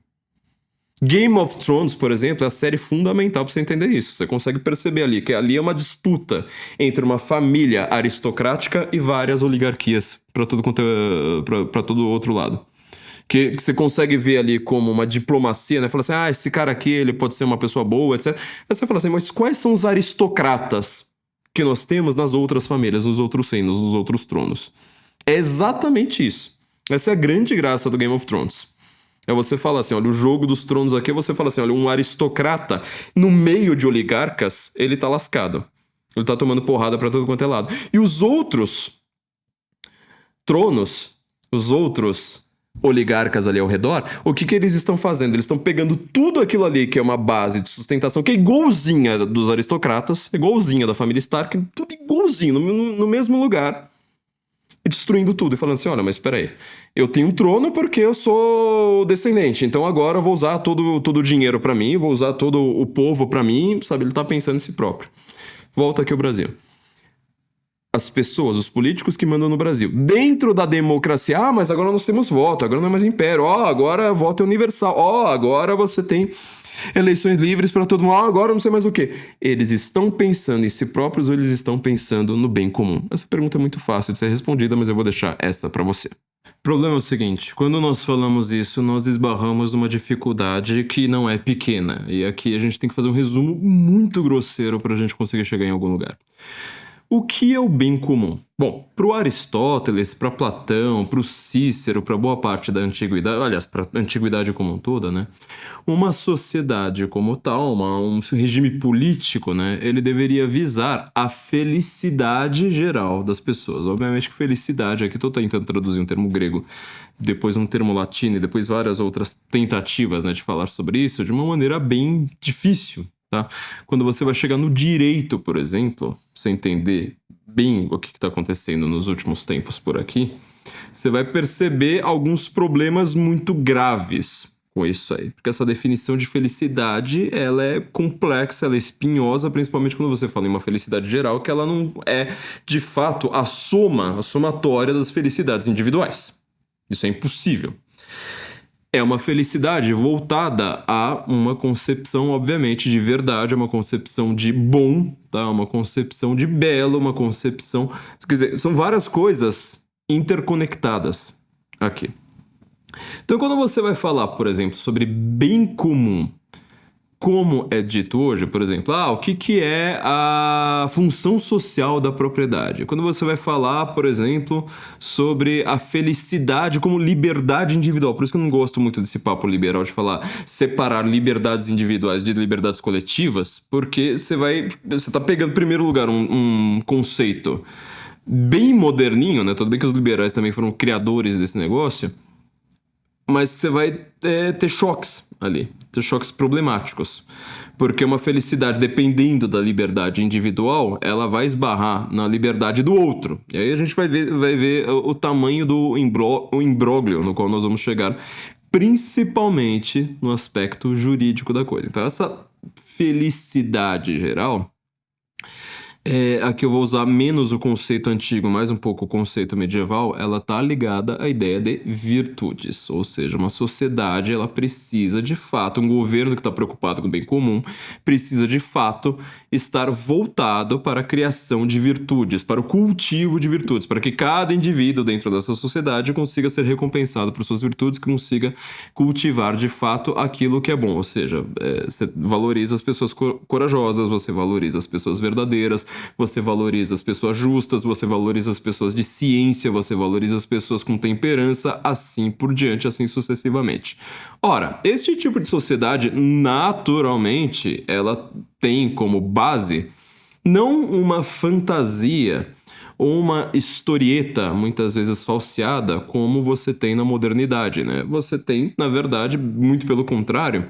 Game of Thrones, por exemplo, é a série fundamental para você entender isso. Você consegue perceber ali que ali é uma disputa entre uma família aristocrática e várias oligarquias para todo outro lado. Que você consegue ver ali como uma diplomacia, né? Fala assim, esse cara aqui, ele pode ser uma pessoa boa, etc. Aí você fala assim, mas quais são os aristocratas que nós temos nas outras famílias, nos outros reinos, nos outros tronos? É exatamente isso. Essa é a grande graça do Game of Thrones. É você falar assim, olha, o jogo dos tronos aqui, você fala assim, olha, um aristocrata no meio de oligarcas, ele tá lascado. Ele tá tomando porrada pra todo quanto é lado. E os outros tronos, os outros oligarcas ali ao redor, o que eles estão fazendo? Eles estão pegando tudo aquilo ali que é uma base de sustentação, que é igualzinha dos aristocratas, igualzinha da família Stark, tudo igualzinho, no mesmo lugar, e destruindo tudo, e falando assim, olha, mas peraí, eu tenho um trono porque eu sou descendente, então agora eu vou usar todo o dinheiro pra mim, vou usar todo o povo pra mim, sabe? Ele tá pensando em si próprio. Volta aqui ao Brasil. As pessoas, os políticos que mandam no Brasil. Dentro da democracia, mas agora nós temos voto, agora não é mais império, agora voto é universal, agora você tem eleições livres para todo mundo, agora não sei mais o quê. Eles estão pensando em si próprios ou eles estão pensando no bem comum? Essa pergunta é muito fácil de ser respondida, mas eu vou deixar essa para você. O problema é o seguinte, quando nós falamos isso, nós esbarramos numa dificuldade que não é pequena. E aqui a gente tem que fazer um resumo muito grosseiro para a gente conseguir chegar em algum lugar. O que é o bem comum? Bom, para o Aristóteles, para Platão, para o Cícero, para boa parte da antiguidade, aliás, para a antiguidade como um todo, né? Uma sociedade como tal, um regime político, né? Ele deveria visar a felicidade geral das pessoas. Obviamente que felicidade, aqui estou tentando traduzir um termo grego, depois um termo latino e depois várias outras tentativas, né, de falar sobre isso de uma maneira bem difícil. Tá? Quando você vai chegar no direito, por exemplo, você entender bem o que está acontecendo nos últimos tempos por aqui, você vai perceber alguns problemas muito graves com isso aí. Porque essa definição de felicidade, ela é complexa, ela é espinhosa, principalmente quando você fala em uma felicidade geral, que ela não é, de fato, a somatória das felicidades individuais. Isso é impossível. É uma felicidade voltada a uma concepção, obviamente, de verdade, uma concepção de bom, tá? Uma concepção de belo, uma concepção... Quer dizer, são várias coisas interconectadas aqui. Então, quando você vai falar, por exemplo, sobre bem comum, como é dito hoje, por exemplo, o que é a função social da propriedade? Quando você vai falar, por exemplo, sobre a felicidade como liberdade individual, por isso que eu não gosto muito desse papo liberal de falar separar liberdades individuais de liberdades coletivas, porque você tá pegando em primeiro lugar um conceito bem moderninho, né? Tudo bem que os liberais também foram criadores desse negócio, mas você vai ter choques ali, ter choques problemáticos. Porque uma felicidade, dependendo da liberdade individual, ela vai esbarrar na liberdade do outro. E aí a gente vai ver o tamanho do imbróglio no qual nós vamos chegar, principalmente no aspecto jurídico da coisa. Então essa felicidade geral... aqui eu vou usar menos o conceito antigo, mais um pouco o conceito medieval, ela tá ligada à ideia de virtudes, ou seja, uma sociedade, ela precisa de fato, um governo que está preocupado com o bem comum, precisa de fato estar voltado para a criação de virtudes, para o cultivo de virtudes, para que cada indivíduo dentro dessa sociedade consiga ser recompensado por suas virtudes, que consiga cultivar de fato aquilo que é bom, ou seja, você valoriza as pessoas corajosas, você valoriza as pessoas verdadeiras, você valoriza as pessoas justas, você valoriza as pessoas de ciência, você valoriza as pessoas com temperança, assim por diante, assim sucessivamente. Ora, este tipo de sociedade, naturalmente, ela tem como base não uma fantasia ou uma historieta, muitas vezes falseada, como você tem na modernidade, né? Você tem, na verdade, muito pelo contrário,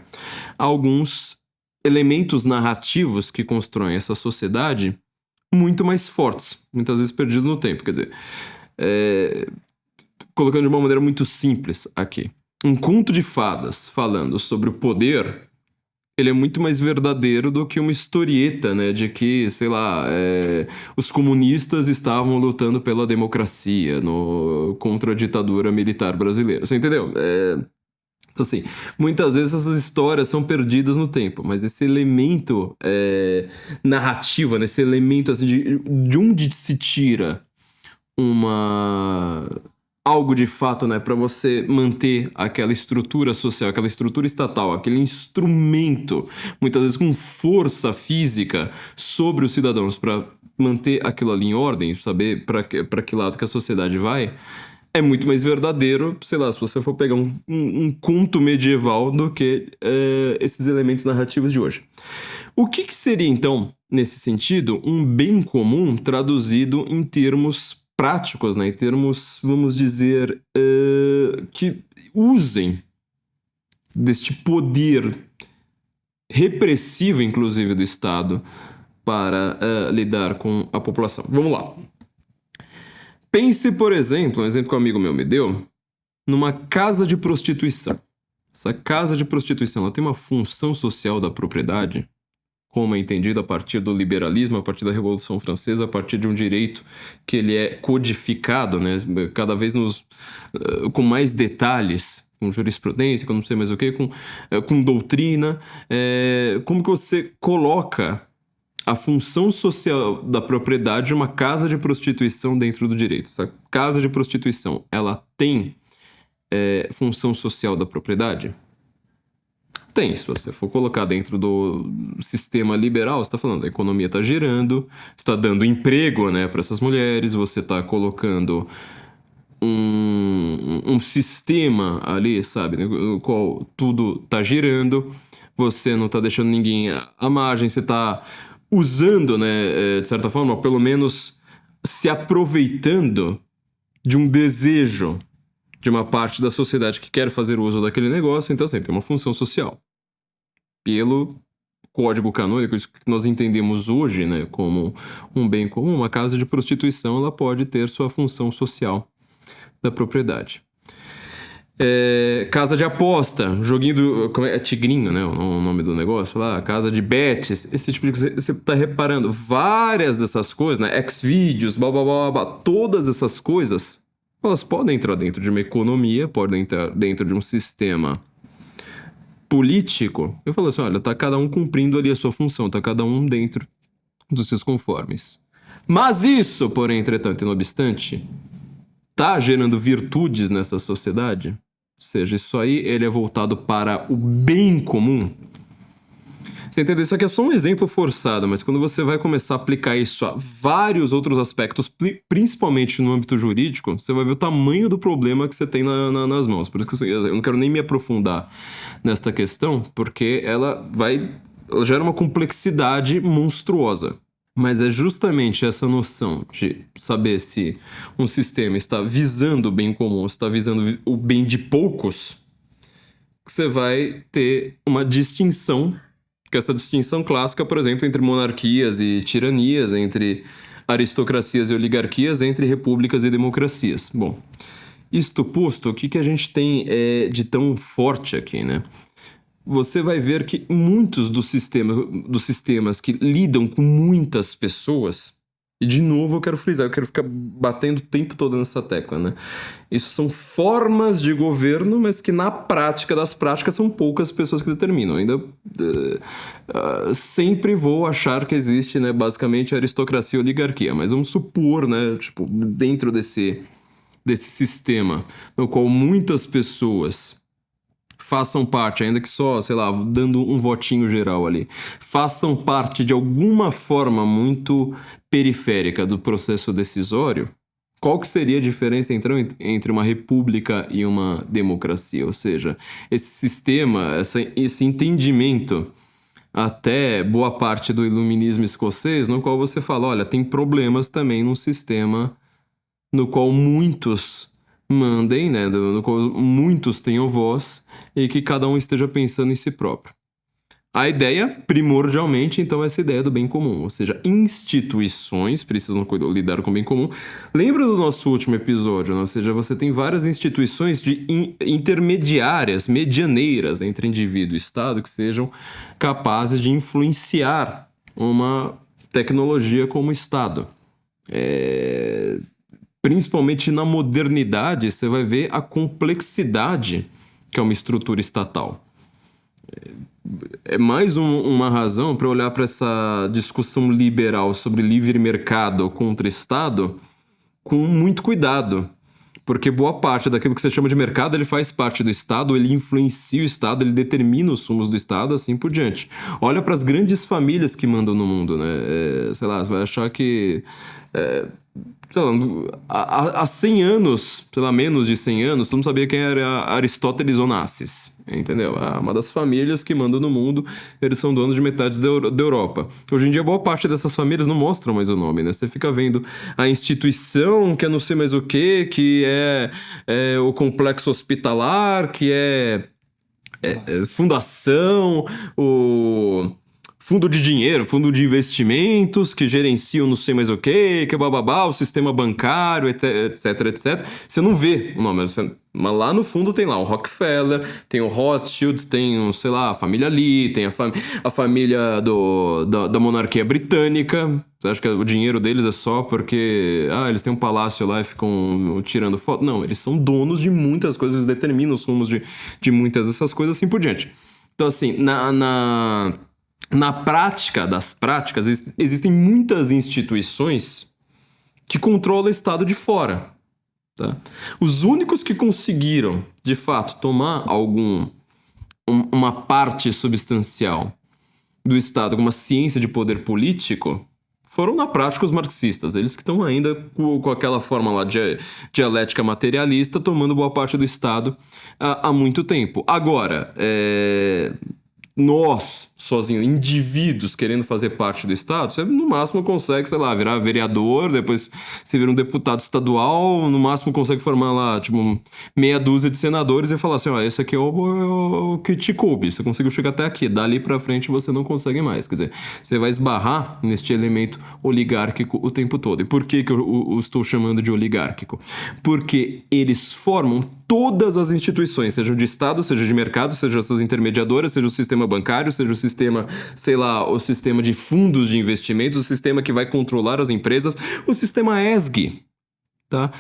alguns elementos narrativos que constroem essa sociedade muito mais fortes, muitas vezes perdidos no tempo. Quer dizer, colocando de uma maneira muito simples aqui, um conto de fadas falando sobre o poder, ele é muito mais verdadeiro do que uma historieta, né, de que, sei lá, os comunistas estavam lutando pela democracia contra a ditadura militar brasileira. Você entendeu? Então, assim, muitas vezes essas histórias são perdidas no tempo, mas esse elemento narrativo, né, esse elemento assim, de onde se tira algo de fato, né, para você manter aquela estrutura social, aquela estrutura estatal, aquele instrumento, muitas vezes com força física sobre os cidadãos para manter aquilo ali em ordem, saber para que lado que a sociedade vai. É muito mais verdadeiro, sei lá, se você for pegar um conto medieval do que esses elementos narrativos de hoje. O que seria, então, nesse sentido, um bem comum traduzido em termos práticos, né, em termos, vamos dizer, que usem deste poder repressivo, inclusive, do Estado para lidar com a população. Vamos lá. Pense, por exemplo, um exemplo que um amigo meu me deu, numa casa de prostituição. Essa casa de prostituição, ela tem uma função social da propriedade, como é entendido a partir do liberalismo, a partir da Revolução Francesa, a partir de um direito que ele é codificado, né, cada vez com mais detalhes, com jurisprudência, com não sei mais o que, com doutrina. Como que você coloca a função social da propriedade de uma casa de prostituição dentro do direito? Essa casa de prostituição, ela tem função social da propriedade? Tem. Se você for colocar dentro do sistema liberal, você está falando, a economia está girando, está dando emprego, né, para essas mulheres, você está colocando um sistema ali, sabe, no qual tudo está girando, você não está deixando ninguém à margem, você está usando, né, de certa forma, pelo menos se aproveitando de um desejo de uma parte da sociedade que quer fazer uso daquele negócio, então sempre tem uma função social. Pelo Código Canônico, isso que nós entendemos hoje, né, como um bem comum, uma casa de prostituição, ela pode ter sua função social da propriedade. Casa de aposta, joguinho do... Tigrinho, né, o nome do negócio lá, casa de bets, esse tipo de coisa. Você tá reparando, várias dessas coisas, né, Xvideos, blá, blá, blá, blá, todas essas coisas, elas podem entrar dentro de uma economia, podem entrar dentro de um sistema político. Eu falo assim, olha, tá cada um cumprindo ali a sua função, tá cada um dentro dos seus conformes. Mas isso, porém, entretanto e não obstante, tá gerando virtudes nessa sociedade? Ou seja, isso aí, ele é voltado para o bem comum? Você entendeu? Isso aqui é só um exemplo forçado, mas quando você vai começar a aplicar isso a vários outros aspectos, principalmente no âmbito jurídico, você vai ver o tamanho do problema que você tem nas mãos. Por isso que eu não quero nem me aprofundar nesta questão, porque ela gera uma complexidade monstruosa. Mas é justamente essa noção de saber se um sistema está visando o bem comum, está visando o bem de poucos, que você vai ter uma distinção, que essa distinção clássica, por exemplo, entre monarquias e tiranias, entre aristocracias e oligarquias, entre repúblicas e democracias. Bom, isto posto, o que a gente tem de tão forte aqui, né? Você vai ver que muitos dos sistemas que lidam com muitas pessoas, e de novo eu quero frisar, eu quero ficar batendo o tempo todo nessa tecla, né? Isso são formas de governo, mas que na prática das práticas são poucas pessoas que determinam. Ainda sempre vou achar que existe, né, basicamente aristocracia e oligarquia, mas vamos supor, né, tipo, dentro desse sistema no qual muitas pessoas façam parte, ainda que só, sei lá, dando um votinho geral ali, façam parte de alguma forma muito periférica do processo decisório, qual que seria a diferença então entre uma república e uma democracia? Ou seja, esse sistema, esse entendimento, até boa parte do iluminismo escocês, no qual você fala, olha, tem problemas também num sistema no qual muitos mandem, né, no qual muitos tenham voz e que cada um esteja pensando em si próprio. A ideia, primordialmente, então, é essa ideia do bem comum, ou seja, instituições precisam lidar com o bem comum. Lembra do nosso último episódio, né? Ou seja, você tem várias instituições intermediárias, medianeiras entre indivíduo e Estado que sejam capazes de influenciar uma tecnologia como o Estado. Principalmente na modernidade, você vai ver a complexidade que é uma estrutura estatal. É mais uma razão para olhar para essa discussão liberal sobre livre mercado contra Estado com muito cuidado. Porque boa parte daquilo que você chama de mercado, ele faz parte do Estado, ele influencia o Estado, ele determina os rumos do Estado, assim por diante. Olha para as grandes famílias que mandam no mundo, né? Sei lá, você vai achar que sei lá, há 100 anos, sei lá, menos de 100 anos, todo mundo sabia quem era Aristóteles Onassis, entendeu? Uma das famílias que mandam no mundo, eles são donos de metade da Europa. Hoje em dia, boa parte dessas famílias não mostram mais o nome, né? Você fica vendo a instituição, que é não sei mais o quê, que é o complexo hospitalar, que fundação, o fundo de dinheiro, fundo de investimentos, que gerenciam não sei mais o que é bababá, o sistema bancário, etc, etc. Você não vê o nome, mas lá no fundo tem lá o Rockefeller, tem o Rothschild, tem, sei lá, a família Lee, tem a família da monarquia britânica. Você acha que o dinheiro deles é só porque eles têm um palácio lá e ficam tirando foto? Não, eles são donos de muitas coisas, eles determinam os rumos de muitas dessas coisas, assim por diante. Então, assim, na prática das práticas, existem muitas instituições que controlam o Estado de fora. Tá? Os únicos que conseguiram, de fato, tomar uma parte substancial do Estado, alguma ciência de poder político, foram na prática os marxistas. Eles que estão ainda com aquela forma lá de dialética materialista, tomando boa parte do Estado há muito tempo. Agora, nós, sozinhos, indivíduos querendo fazer parte do Estado, você no máximo consegue, sei lá, virar vereador, depois você vira um deputado estadual, no máximo consegue formar lá, tipo, meia dúzia de senadores e falar assim, esse aqui é o que te coube, você conseguiu chegar até aqui, dali pra frente você não consegue mais, quer dizer, você vai esbarrar neste elemento oligárquico o tempo todo. E por que eu estou chamando de oligárquico? Porque eles formam todas as instituições, seja de Estado, seja de mercado, seja essas intermediadoras, seja o sistema bancário, seja o sistema, sei lá, o sistema de fundos de investimentos, o sistema que vai controlar as empresas, o sistema ESG, tá?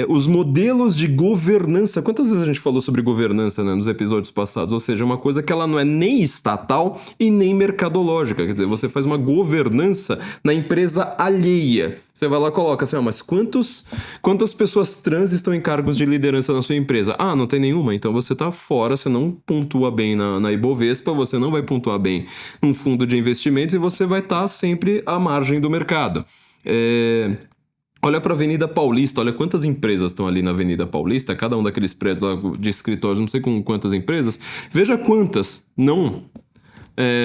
Os modelos de governança. Quantas vezes a gente falou sobre governança, né, nos episódios passados? Ou seja, uma coisa que ela não é nem estatal e nem mercadológica. Quer dizer, você faz uma governança na empresa alheia. Você vai lá e coloca assim, mas quantas pessoas trans estão em cargos de liderança na sua empresa? Não tem nenhuma. Então você tá fora, você não pontua bem na Ibovespa, você não vai pontuar bem num fundo de investimentos e você vai estar sempre à margem do mercado. Olha para a Avenida Paulista, olha quantas empresas estão ali na Avenida Paulista, cada um daqueles prédios lá de escritórios, não sei com quantas empresas, veja quantas não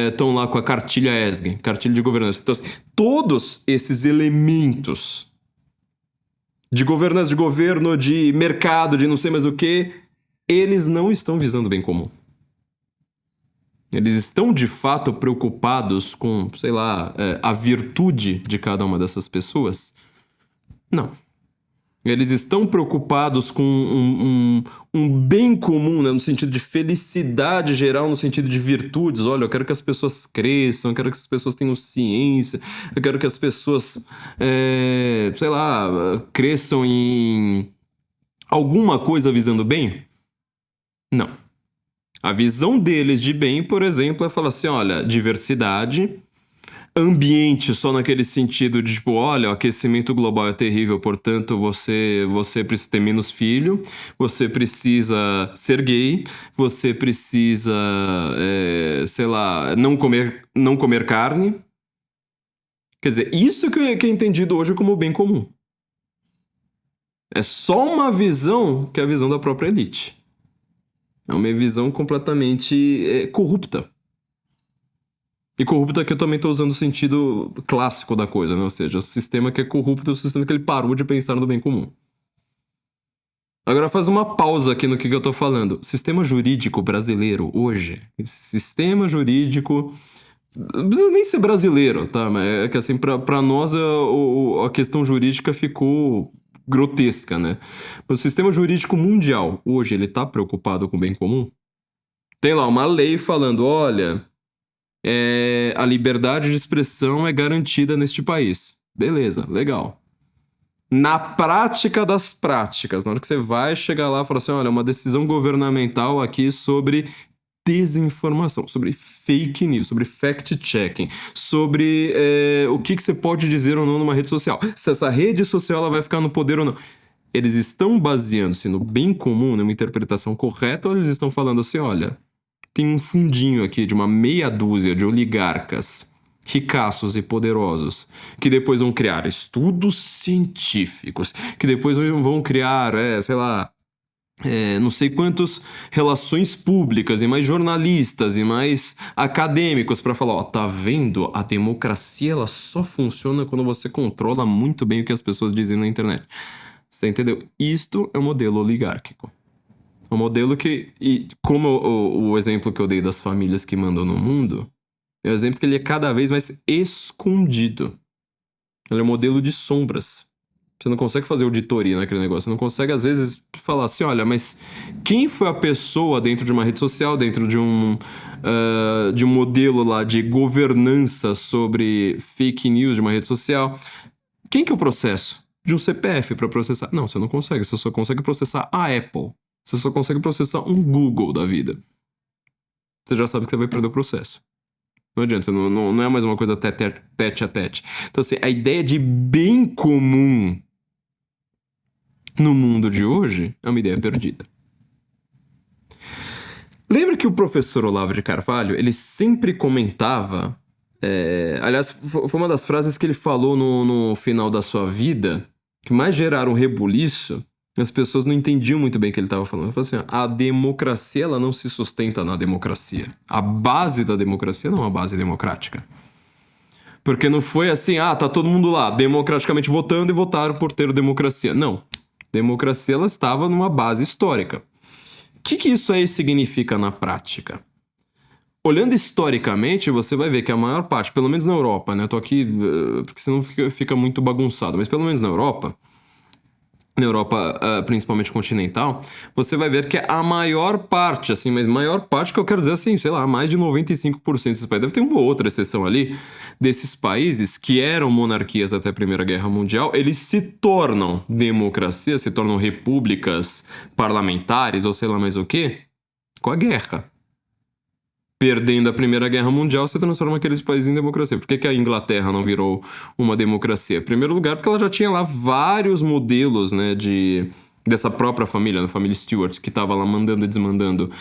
estão lá com a cartilha ESG, cartilha de governança. Então, assim, todos esses elementos de governança, de governo, de mercado, de não sei mais o que, eles não estão visando o bem comum. Eles estão, de fato, preocupados com, sei lá, a virtude de cada uma dessas pessoas? Não. Eles estão preocupados com um bem comum, né, no sentido de felicidade geral, no sentido de virtudes. Olha, eu quero que as pessoas cresçam, eu quero que as pessoas tenham ciência, eu quero que as pessoas, sei lá, cresçam em alguma coisa visando bem? Não. A visão deles de bem, por exemplo, é falar assim, olha, diversidade, ambiente só naquele sentido de, tipo, olha, o aquecimento global é terrível, portanto, você precisa ter menos filho, você precisa ser gay, você precisa, sei lá, não comer carne. Quer dizer, isso que é entendido hoje como bem comum. É só uma visão que é a visão da própria elite. É uma visão completamente corrupta. E corrupta que eu também estou usando o sentido clássico da coisa, né? Ou seja, o sistema que é corrupto é o sistema que ele parou de pensar no bem comum. Agora faz uma pausa aqui no que eu estou falando. Sistema jurídico brasileiro hoje, sistema jurídico... Não precisa nem ser brasileiro, tá? Mas é que assim, pra nós a questão jurídica ficou grotesca, né? O sistema jurídico mundial, hoje, ele tá preocupado com o bem comum? Tem lá uma lei falando, olha... a liberdade de expressão é garantida neste país. Beleza, legal. Na prática das práticas, na hora que você vai chegar lá e falar assim, olha, uma decisão governamental aqui sobre desinformação, sobre fake news, sobre fact-checking, sobre o que você pode dizer ou não numa rede social. Se essa rede social ela vai ficar no poder ou não. Eles estão baseando-se no bem comum, numa interpretação correta, ou eles estão falando assim, olha... Tem um fundinho aqui de uma meia dúzia de oligarcas ricaços e poderosos, que depois vão criar estudos científicos, que depois vão criar, sei lá, não sei quantas relações públicas e mais jornalistas e mais acadêmicos para falar, ó, tá vendo? A democracia ela só funciona quando você controla muito bem o que as pessoas dizem na internet. Você entendeu? Isto é um modelo oligárquico. Um modelo que, e como o exemplo que eu dei das famílias que mandam no mundo, é um exemplo que ele é cada vez mais escondido. Ele é um modelo de sombras. Você não consegue fazer auditoria naquele negócio. Você não consegue, às vezes, falar assim, olha, mas quem foi a pessoa dentro de uma rede social, dentro de um modelo lá de governança sobre fake news de uma rede social? Quem que é o processo? De um CPF para processar? Não, você não consegue. Você só consegue processar a Apple. Você só consegue processar um Google da vida. Você já sabe que você vai perder o processo. Não adianta, não é mais uma coisa tete a tete. Então, assim, a ideia de bem comum no mundo de hoje é uma ideia perdida. Lembra que o professor Olavo de Carvalho, ele sempre comentava... aliás, foi uma das frases que ele falou no final da sua vida, que mais geraram rebuliço. As pessoas não entendiam muito bem o que ele estava falando. Ele falou assim, a democracia ela não se sustenta na democracia. A base da democracia não é uma base democrática. Porque não foi assim, tá todo mundo lá, democraticamente votando e votaram por ter democracia. Não. Democracia ela estava numa base histórica. O que isso aí significa na prática? Olhando historicamente, você vai ver que a maior parte, pelo menos na Europa, né? Eu tô aqui porque senão fica muito bagunçado, mas pelo menos na Europa, principalmente continental, você vai ver que a maior parte, assim, mas maior parte que eu quero dizer assim, sei lá, mais de 95% desses países, deve ter uma outra exceção ali, desses países que eram monarquias até a Primeira Guerra Mundial, eles se tornam democracias, se tornam repúblicas parlamentares ou sei lá mais o quê, com a guerra. Perdendo a Primeira Guerra Mundial, você transforma aqueles países em democracia. Por que a Inglaterra não virou uma democracia? Em primeiro lugar, porque ela já tinha lá vários modelos, né, dessa própria família, a família Stuart, que estava lá mandando e desmandando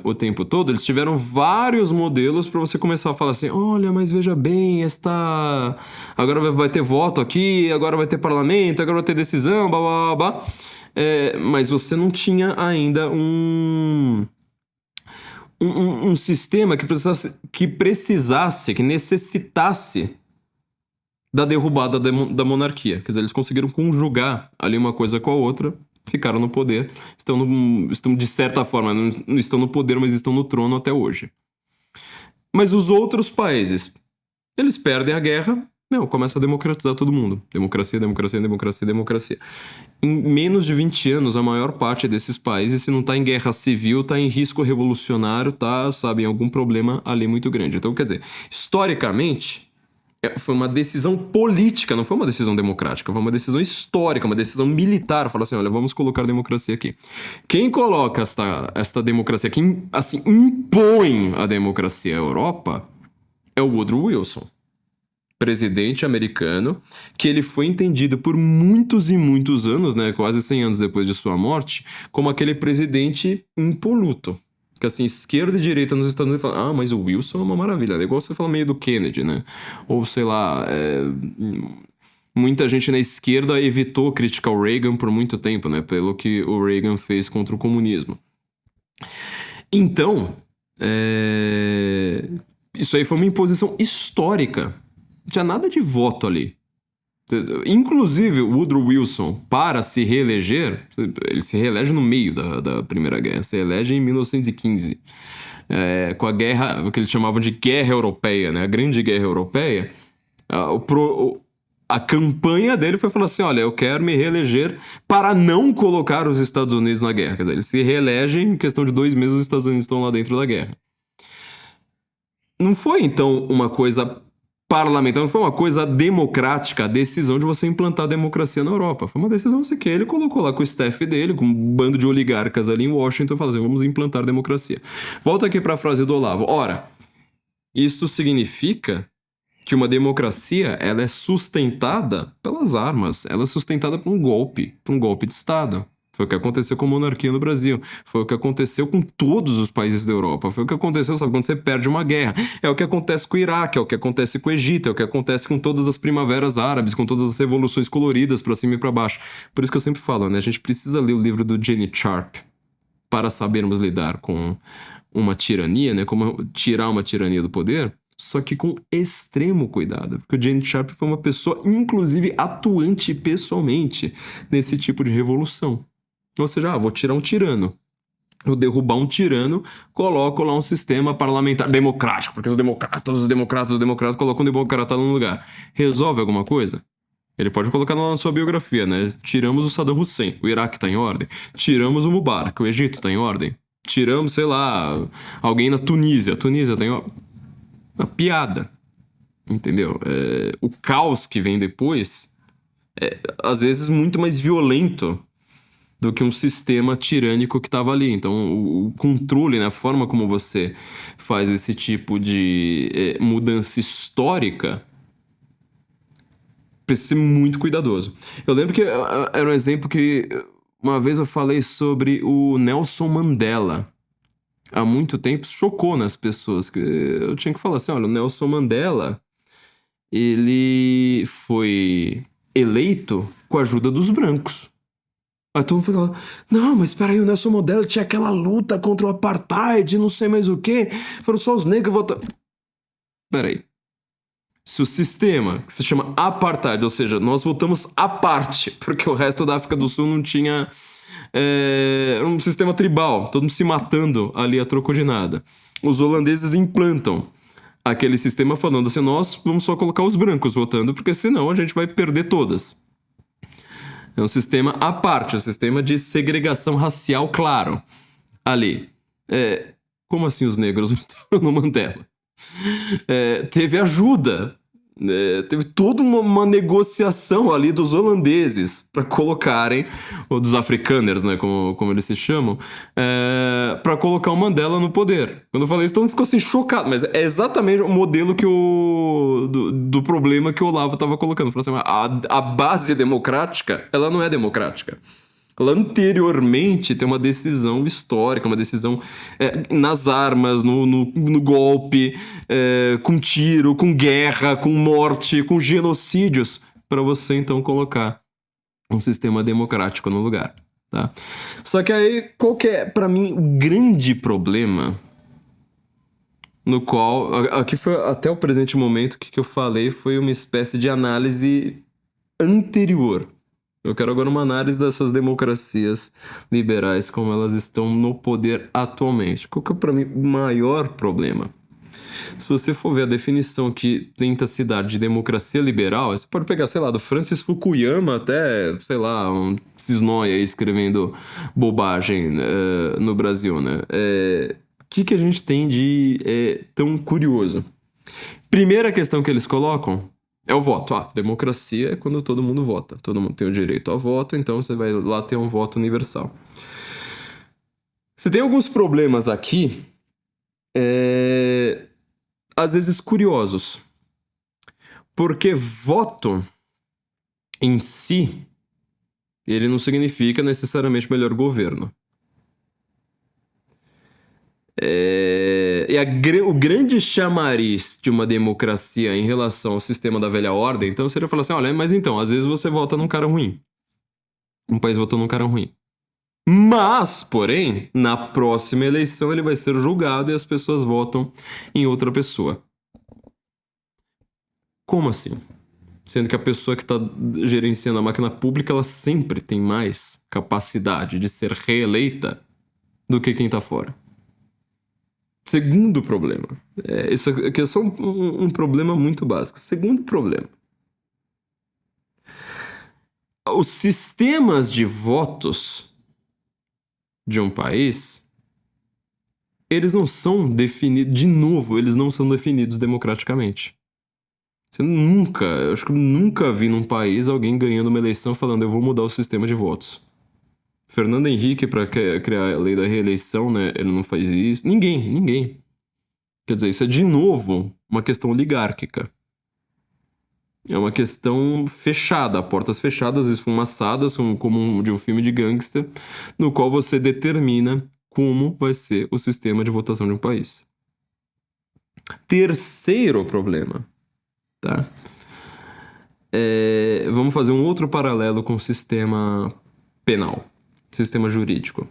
o tempo todo. Eles tiveram vários modelos para você começar a falar assim, olha, mas veja bem, agora vai ter voto aqui, agora vai ter parlamento, agora vai ter decisão, blá, blá, blá, blá. Mas você não tinha ainda um sistema que necessitasse da derrubada da monarquia. Quer dizer, eles conseguiram conjugar ali uma coisa com a outra, ficaram no poder, estão de certa forma, não estão no poder, mas estão no trono até hoje. Mas os outros países, eles perdem a guerra, começa a democratizar todo mundo. Democracia, democracia, democracia, democracia. Em menos de 20 anos, a maior parte desses países, se não está em guerra civil, está em risco revolucionário, em algum problema ali muito grande. Então, quer dizer, historicamente, foi uma decisão política, não foi uma decisão democrática, foi uma decisão histórica, uma decisão militar. Falar assim, olha, vamos colocar a democracia aqui. Quem coloca esta democracia, quem, assim, impõe a democracia à Europa, é o Woodrow Wilson, presidente americano, que ele foi entendido por muitos e muitos anos, né, quase 100 anos depois de sua morte, como aquele presidente impoluto. Que assim, esquerda e direita nos Estados Unidos falam, mas o Wilson é uma maravilha. É igual você fala meio do Kennedy, né? Ou sei lá, muita gente na esquerda evitou criticar o Reagan por muito tempo, né? Pelo que o Reagan fez contra o comunismo. Então, isso aí foi uma imposição histórica. Não tinha nada de voto ali. Inclusive, o Woodrow Wilson, para se reeleger, ele se reelege no meio da Primeira Guerra, se reelege em 1915, com a guerra, o que eles chamavam de Guerra Europeia, né? A Grande Guerra Europeia. A campanha dele foi falar assim, olha, eu quero me reeleger para não colocar os Estados Unidos na guerra. Quer dizer, ele se reelege em questão de 2 meses, os Estados Unidos estão lá dentro da guerra. Não foi, então, uma coisa parlamentar, não foi uma coisa democrática a decisão de você implantar a democracia na Europa. Foi uma decisão assim, que ele colocou lá com o staff dele, com um bando de oligarcas ali em Washington, e falou assim, vamos implantar a democracia. Volta aqui para a frase do Olavo. Ora, isso significa que uma democracia ela é sustentada pelas armas, ela é sustentada por um golpe de Estado. Foi o que aconteceu com a monarquia no Brasil. Foi o que aconteceu com todos os países da Europa. Foi o que aconteceu, sabe, quando você perde uma guerra. É o que acontece com o Iraque, é o que acontece com o Egito, é o que acontece com todas as primaveras árabes, com todas as revoluções coloridas pra cima e pra baixo. Por isso que eu sempre falo, né? A gente precisa ler o livro do Gene Sharp para sabermos lidar com uma tirania, né? Como tirar uma tirania do poder. Só que com extremo cuidado, porque o Gene Sharp foi uma pessoa, inclusive, atuante pessoalmente nesse tipo de revolução. Ou seja, vou tirar um tirano. Vou derrubar um tirano, coloco lá um sistema parlamentar democrático, porque os democratas colocam um democrata no lugar. Resolve alguma coisa? Ele pode colocar na sua biografia, né? Tiramos o Saddam Hussein, o Iraque tá em ordem. Tiramos o Mubarak, o Egito tá em ordem. Tiramos, sei lá, alguém na Tunísia. A Tunísia tá em ordem. Uma piada, entendeu? O caos que vem depois é, às vezes, muito mais violento do que um sistema tirânico que estava ali. Então, o controle, né, a forma como você faz esse tipo de mudança histórica precisa ser muito cuidadoso. Eu lembro que era um exemplo que uma vez eu falei sobre o Nelson Mandela. Há muito tempo chocou nas pessoas. Que eu tinha que falar assim, olha, o Nelson Mandela, ele foi eleito com a ajuda dos brancos. Aí todo mundo fala, não, mas peraí, o Nelson Mandela tinha aquela luta contra o apartheid, não sei mais o quê. Foram só os negros votando. Peraí. Se o sistema, que se chama apartheid, ou seja, nós votamos à parte, porque o resto da África do Sul não tinha um sistema tribal, todo mundo se matando ali a troco de nada. Os holandeses implantam aquele sistema falando assim, nós vamos só colocar os brancos votando, porque senão a gente vai perder todas. É um sistema à parte, um sistema de segregação racial claro. Ali. Como assim os negros votaram no Mandela? Teve ajuda. Teve toda uma negociação ali dos holandeses para colocarem, ou dos afrikaners, né, como eles se chamam, para colocar o Mandela no poder. Quando eu falei isso, todo mundo ficou assim chocado, mas é exatamente o modelo que do problema que o Olavo estava colocando. Falou assim, a base democrática, ela não é democrática. Ela anteriormente tem uma decisão histórica, uma decisão nas armas, no golpe, com tiro, com guerra, com morte, com genocídios, para você então colocar um sistema democrático no lugar, tá? Só que aí, qual que é, para mim, o grande problema no qual, aqui foi até o presente momento, que eu falei foi uma espécie de análise anterior. Eu quero agora uma análise dessas democracias liberais, como elas estão no poder atualmente. Qual que é, para mim, o maior problema? Se você for ver a definição que tenta se dar de democracia liberal, você pode pegar, sei lá, do Francis Fukuyama até, sei lá, um cisnóia aí escrevendo bobagem no Brasil, né? O que a gente tem de tão curioso? Primeira questão que eles colocam é o voto. Democracia é quando todo mundo vota. Todo mundo tem o direito ao voto, então você vai lá ter um voto universal. Você tem alguns problemas aqui, às vezes curiosos. Porque voto em si, ele não significa necessariamente melhor governo. O grande chamariz de uma democracia em relação ao sistema da velha ordem, então seria falar assim, olha, mas então, às vezes você vota num cara ruim. Um país votou num cara ruim. Mas, porém, na próxima eleição ele vai ser julgado e as pessoas votam em outra pessoa. Como assim? Sendo que a pessoa que está gerenciando a máquina pública, ela sempre tem mais capacidade de ser reeleita do que quem está fora. Segundo problema. Isso aqui é só um problema muito básico. Segundo problema. Os sistemas de votos de um país, eles não são definidos, de novo, eles não são definidos democraticamente. Eu acho que eu nunca vi num país alguém ganhando uma eleição falando, eu vou mudar o sistema de votos. Fernando Henrique, para criar a lei da reeleição, né, ele não faz isso. Ninguém. Quer dizer, isso é de novo uma questão oligárquica. É uma questão fechada, portas fechadas, esfumaçadas, como de um filme de gangster, no qual você determina como vai ser o sistema de votação de um país. Terceiro problema, tá? Vamos fazer um outro paralelo com o sistema penal, sistema jurídico.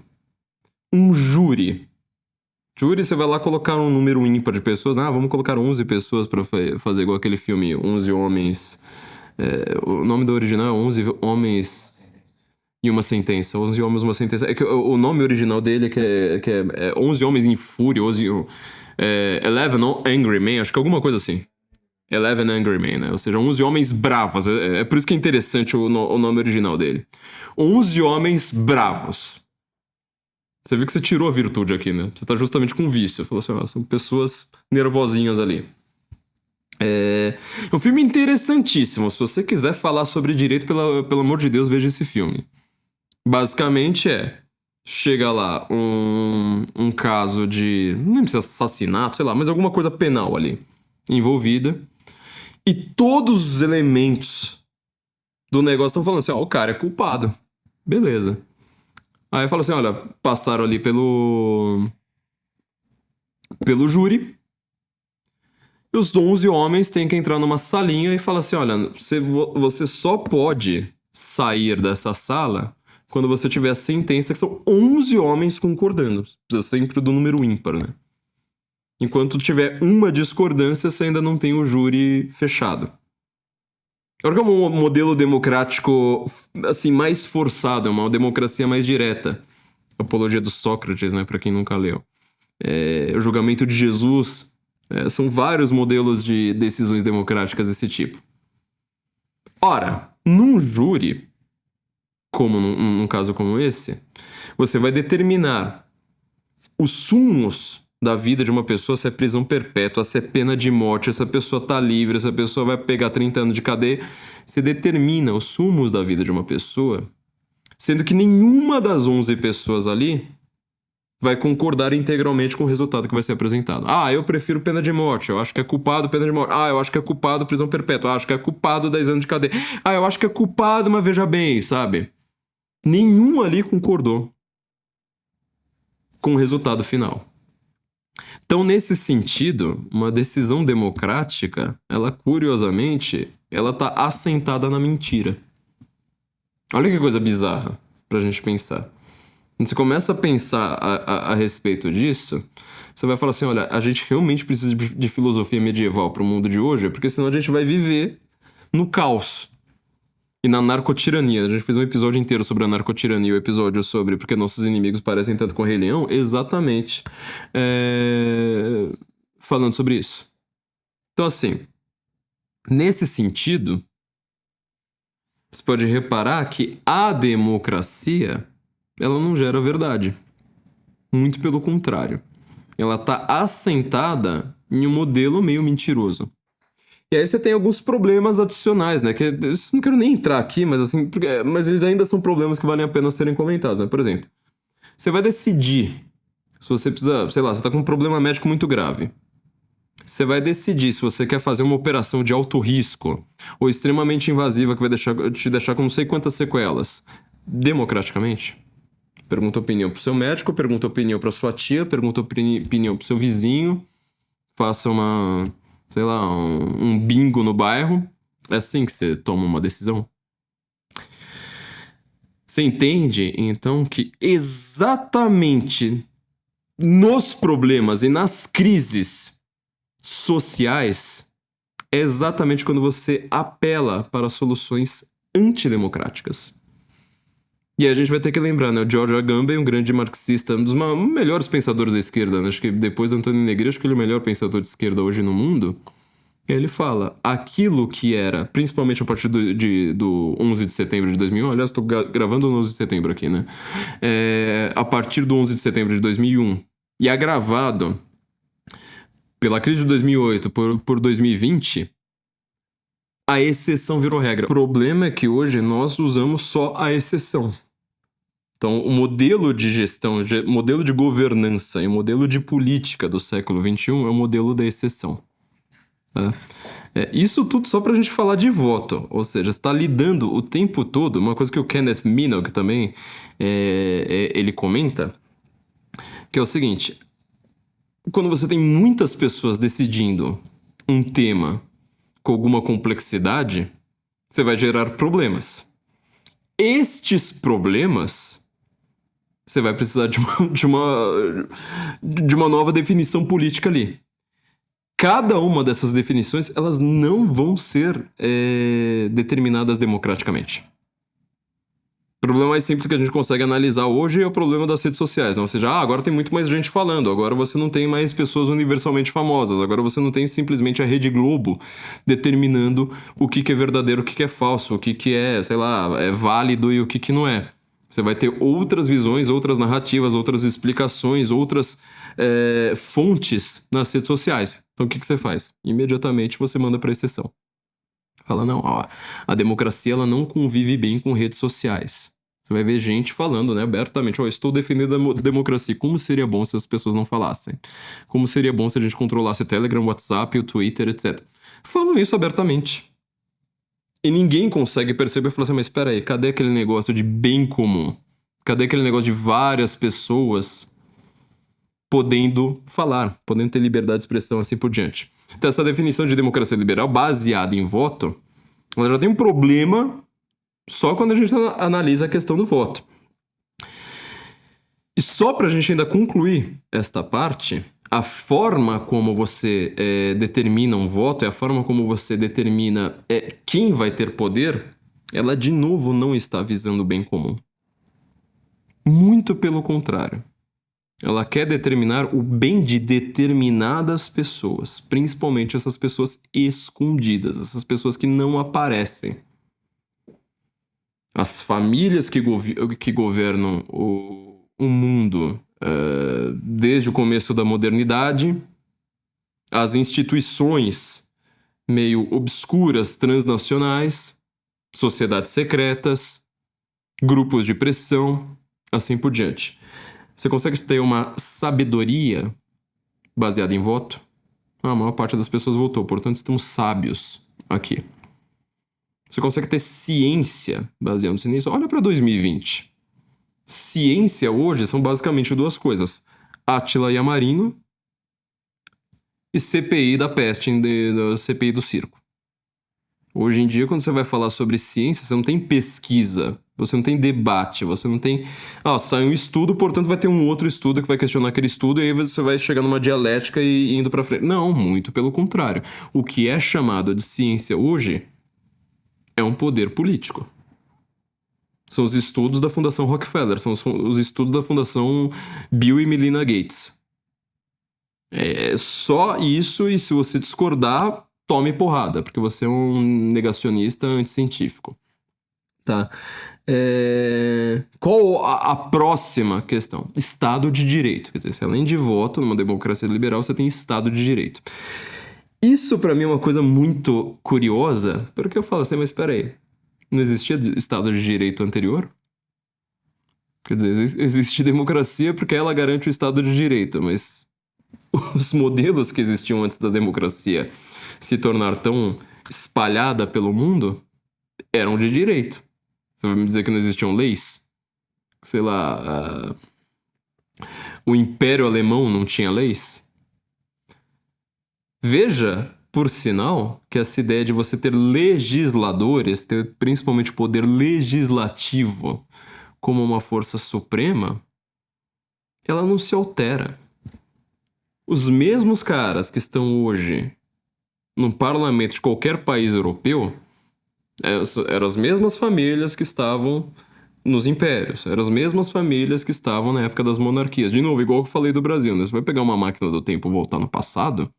Um júri. Júri, você vai lá colocar um número ímpar de pessoas. Vamos colocar 11 pessoas pra fazer igual aquele filme 11 Homens. O nome do original é 11 Homens e uma Sentença. 11 Homens e uma Sentença. É que o nome original dele é 11 Homens em Fúria. 11 Angry Men, acho que é alguma coisa assim. 11 Angry Men, né? Ou seja, 11 Homens Bravos. É por isso que é interessante o nome original dele. 11 Homens Bravos. Você viu que você tirou a virtude aqui, né? Você tá justamente com vício. Falou assim, são pessoas nervosinhas ali. É um filme interessantíssimo. Se você quiser falar sobre direito, pelo amor de Deus, veja esse filme. Basicamente chega lá um caso de, não lembro se é assassinato, sei lá, mas alguma coisa penal ali envolvida. E todos os elementos do negócio estão falando assim, o cara é culpado. Beleza. Aí fala assim, olha, passaram ali pelo júri. E os 11 homens têm que entrar numa salinha e falar assim, olha, você só pode sair dessa sala quando você tiver a sentença, que são 11 homens concordando. Precisa sempre do número ímpar, né? Enquanto tiver uma discordância, você ainda não tem o júri fechado. Agora que é um modelo democrático, assim, mais forçado, é uma democracia mais direta. Apologia do Sócrates, né, pra quem nunca leu. O julgamento de Jesus, são vários modelos de decisões democráticas desse tipo. Ora, num júri, como num caso como esse, você vai determinar os sumos da vida de uma pessoa, se é prisão perpétua, se é pena de morte, se a pessoa tá livre, se a pessoa vai pegar 30 anos de cadeia. Você determina os sumos da vida de uma pessoa, sendo que nenhuma das 11 pessoas ali vai concordar integralmente com o resultado que vai ser apresentado. Eu prefiro pena de morte, eu acho que é culpado pena de morte. Eu acho que é culpado prisão perpétua, eu acho que é culpado 10 anos de cadeia. Eu acho que é culpado, mas veja bem, sabe? Nenhum ali concordou com o resultado final. Então, nesse sentido, uma decisão democrática, ela, curiosamente, ela tá assentada na mentira. Olha que coisa bizarra pra gente pensar. Quando você começa a pensar a respeito disso, você vai falar assim, olha, a gente realmente precisa de filosofia medieval pro mundo de hoje, porque senão a gente vai viver no caos. E na narcotirania. A gente fez um episódio inteiro sobre a narcotirania, o episódio sobre porque nossos inimigos parecem tanto com o Rei Leão, exatamente falando sobre isso. Então, assim, nesse sentido, você pode reparar que a democracia, ela não gera verdade. Muito pelo contrário. Ela tá assentada em um modelo meio mentiroso. E aí você tem alguns problemas adicionais, né? Que eu não quero nem entrar aqui, mas assim, mas eles ainda são problemas que valem a pena serem comentados, né? Por exemplo, você vai decidir se você precisa, sei lá, você tá com um problema médico muito grave. Você vai decidir se você quer fazer uma operação de alto risco ou extremamente invasiva que vai te deixar com não sei quantas sequelas. Democraticamente. Pergunta opinião pro seu médico, pergunta opinião pra sua tia, pergunta opinião pro seu vizinho. Faça sei lá, um bingo no bairro. É assim que você toma uma decisão. Você entende, então, que exatamente nos problemas e nas crises sociais é exatamente quando você apela para soluções antidemocráticas. E a gente vai ter que lembrar, né? O George Agamben, um grande marxista, um dos melhores pensadores da esquerda, né? Acho que depois do Antônio Negri, acho que ele é o melhor pensador de esquerda hoje no mundo. Ele fala, aquilo que era, principalmente a partir do 11 de setembro de 2001, aliás, estou gravando no 11 de setembro aqui, né? A partir do 11 de setembro de 2001, e agravado pela crise de 2008 por 2020, a exceção virou regra. O problema é que hoje nós usamos só a exceção. Então, o modelo de gestão, modelo de governança e modelo de política do século XXI é o modelo da exceção. Tá? Isso tudo só pra gente falar de voto. Ou seja, você tá lidando o tempo todo. Uma coisa que o Kenneth Minogue também ele comenta, que é o seguinte: quando você tem muitas pessoas decidindo um tema com alguma complexidade, você vai gerar problemas. Estes problemas, você vai precisar de uma nova definição política ali. Cada uma dessas definições, elas não vão ser determinadas democraticamente. O problema mais simples que a gente consegue analisar hoje é o problema das redes sociais, né? Ou seja, agora tem muito mais gente falando, agora você não tem mais pessoas universalmente famosas, agora você não tem simplesmente a Rede Globo determinando o que é verdadeiro, o que é falso, o que é, sei lá, é válido e o que não é. Você vai ter outras visões, outras narrativas, outras explicações, outras fontes nas redes sociais. Então o que você faz? Imediatamente você manda para exceção. Fala, não, ó, a democracia ela não convive bem com redes sociais. Você vai ver gente falando, né, abertamente, ó, estou defendendo a democracia. Como seria bom se as pessoas não falassem? Como seria bom se a gente controlasse o Telegram, o WhatsApp, o Twitter, etc. Falam isso abertamente. E ninguém consegue perceber e falar assim, mas espera aí, cadê aquele negócio de bem comum? Cadê aquele negócio de várias pessoas podendo falar, podendo ter liberdade de expressão, assim por diante? Então, essa definição de democracia liberal baseada em voto, ela já tem um problema só quando a gente analisa a questão do voto. E só para a gente ainda concluir esta parte, a forma como você determina um voto, a forma como você determina quem vai ter poder, ela de novo não está visando o bem comum. Muito pelo contrário. Ela quer determinar o bem de determinadas pessoas, principalmente essas pessoas escondidas, essas pessoas que não aparecem. As famílias que governam o mundo desde o começo da modernidade, as instituições meio obscuras transnacionais, sociedades secretas, grupos de pressão, assim por diante. Você consegue ter uma sabedoria baseada em voto? A maior parte das pessoas votou, portanto estamos sábios aqui. Você consegue ter ciência baseando-se nisso? Olha para 2020. Ciência hoje são basicamente duas coisas: Átila Yamarino e CPI da peste, da CPI do circo. Hoje em dia, quando você vai falar sobre ciência, você não tem pesquisa, você não tem debate, você não tem... sai um estudo, portanto vai ter um outro estudo que vai questionar aquele estudo e aí você vai chegar numa dialética e indo pra frente. Não, muito pelo contrário. O que é chamado de ciência hoje é um poder político. São os estudos da Fundação Rockefeller, são os estudos da Fundação Bill e Melinda Gates. É só isso, e se você discordar, tome porrada, porque você é um negacionista anticientífico. Tá? Qual a próxima questão? Estado de Direito. Quer dizer, se além de voto, numa democracia liberal, você tem Estado de Direito. Isso, pra mim, é uma coisa muito curiosa, porque eu falo assim, mas espera aí, não existia Estado de Direito anterior? Quer dizer, existe democracia porque ela garante o Estado de Direito, mas os modelos que existiam antes da democracia se tornar tão espalhada pelo mundo eram de direito. Você vai me dizer que não existiam leis? Sei lá, o Império Alemão não tinha leis? Veja, por sinal, que essa ideia de você ter legisladores, ter principalmente o poder legislativo como uma força suprema, ela não se altera. Os mesmos caras que estão hoje no parlamento de qualquer país europeu eram as mesmas famílias que estavam nos impérios, eram as mesmas famílias que estavam na época das monarquias. De novo, igual eu falei do Brasil, né? Você vai pegar uma máquina do tempo e voltar no passado,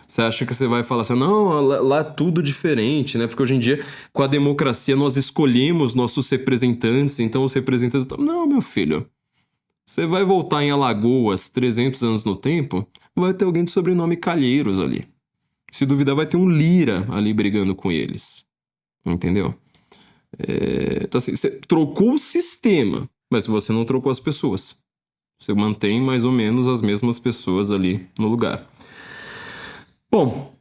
você acha que você vai falar assim, não, lá é tudo diferente, né? Porque hoje em dia, com a democracia, nós escolhemos nossos representantes, então os representantes... Não, meu filho. Você vai voltar em Alagoas 300 anos no tempo, vai ter alguém de sobrenome Calheiros ali. Se duvidar, vai ter um Lira ali brigando com eles. Entendeu? Então assim, você trocou o sistema, mas você não trocou as pessoas. Você mantém mais ou menos as mesmas pessoas ali no lugar. Bom,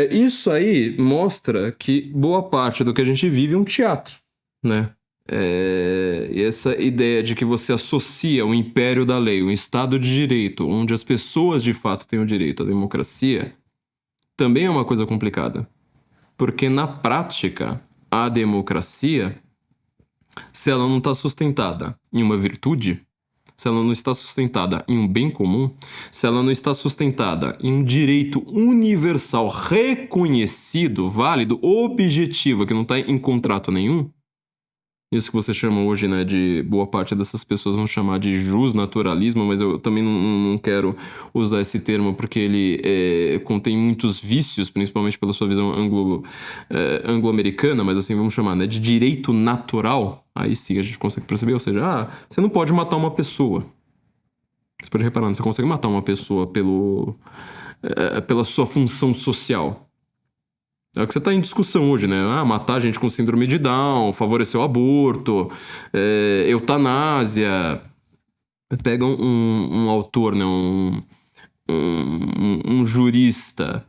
isso aí mostra que boa parte do que a gente vive é um teatro, né? E essa ideia de que você associa o império da lei, o Estado de Direito, onde as pessoas de fato têm o direito à democracia, também é uma coisa complicada. Porque na prática, a democracia, se ela não está sustentada em uma virtude, se ela não está sustentada em um bem comum, se ela não está sustentada em um direito universal reconhecido, válido, objetivo, que não está em contrato nenhum, isso que você chama hoje, né, de boa parte dessas pessoas vão chamar de jusnaturalismo, mas eu também não quero usar esse termo porque ele contém muitos vícios, principalmente pela sua visão anglo-americana, mas assim, vamos chamar, né, de direito natural. Aí sim a gente consegue perceber, ou seja, você não pode matar uma pessoa. Você pode reparar, você consegue matar uma pessoa pela sua função social. É o que você está em discussão hoje, né? Matar gente com síndrome de Down, favorecer o aborto, eutanásia. Pega um autor, né? Um jurista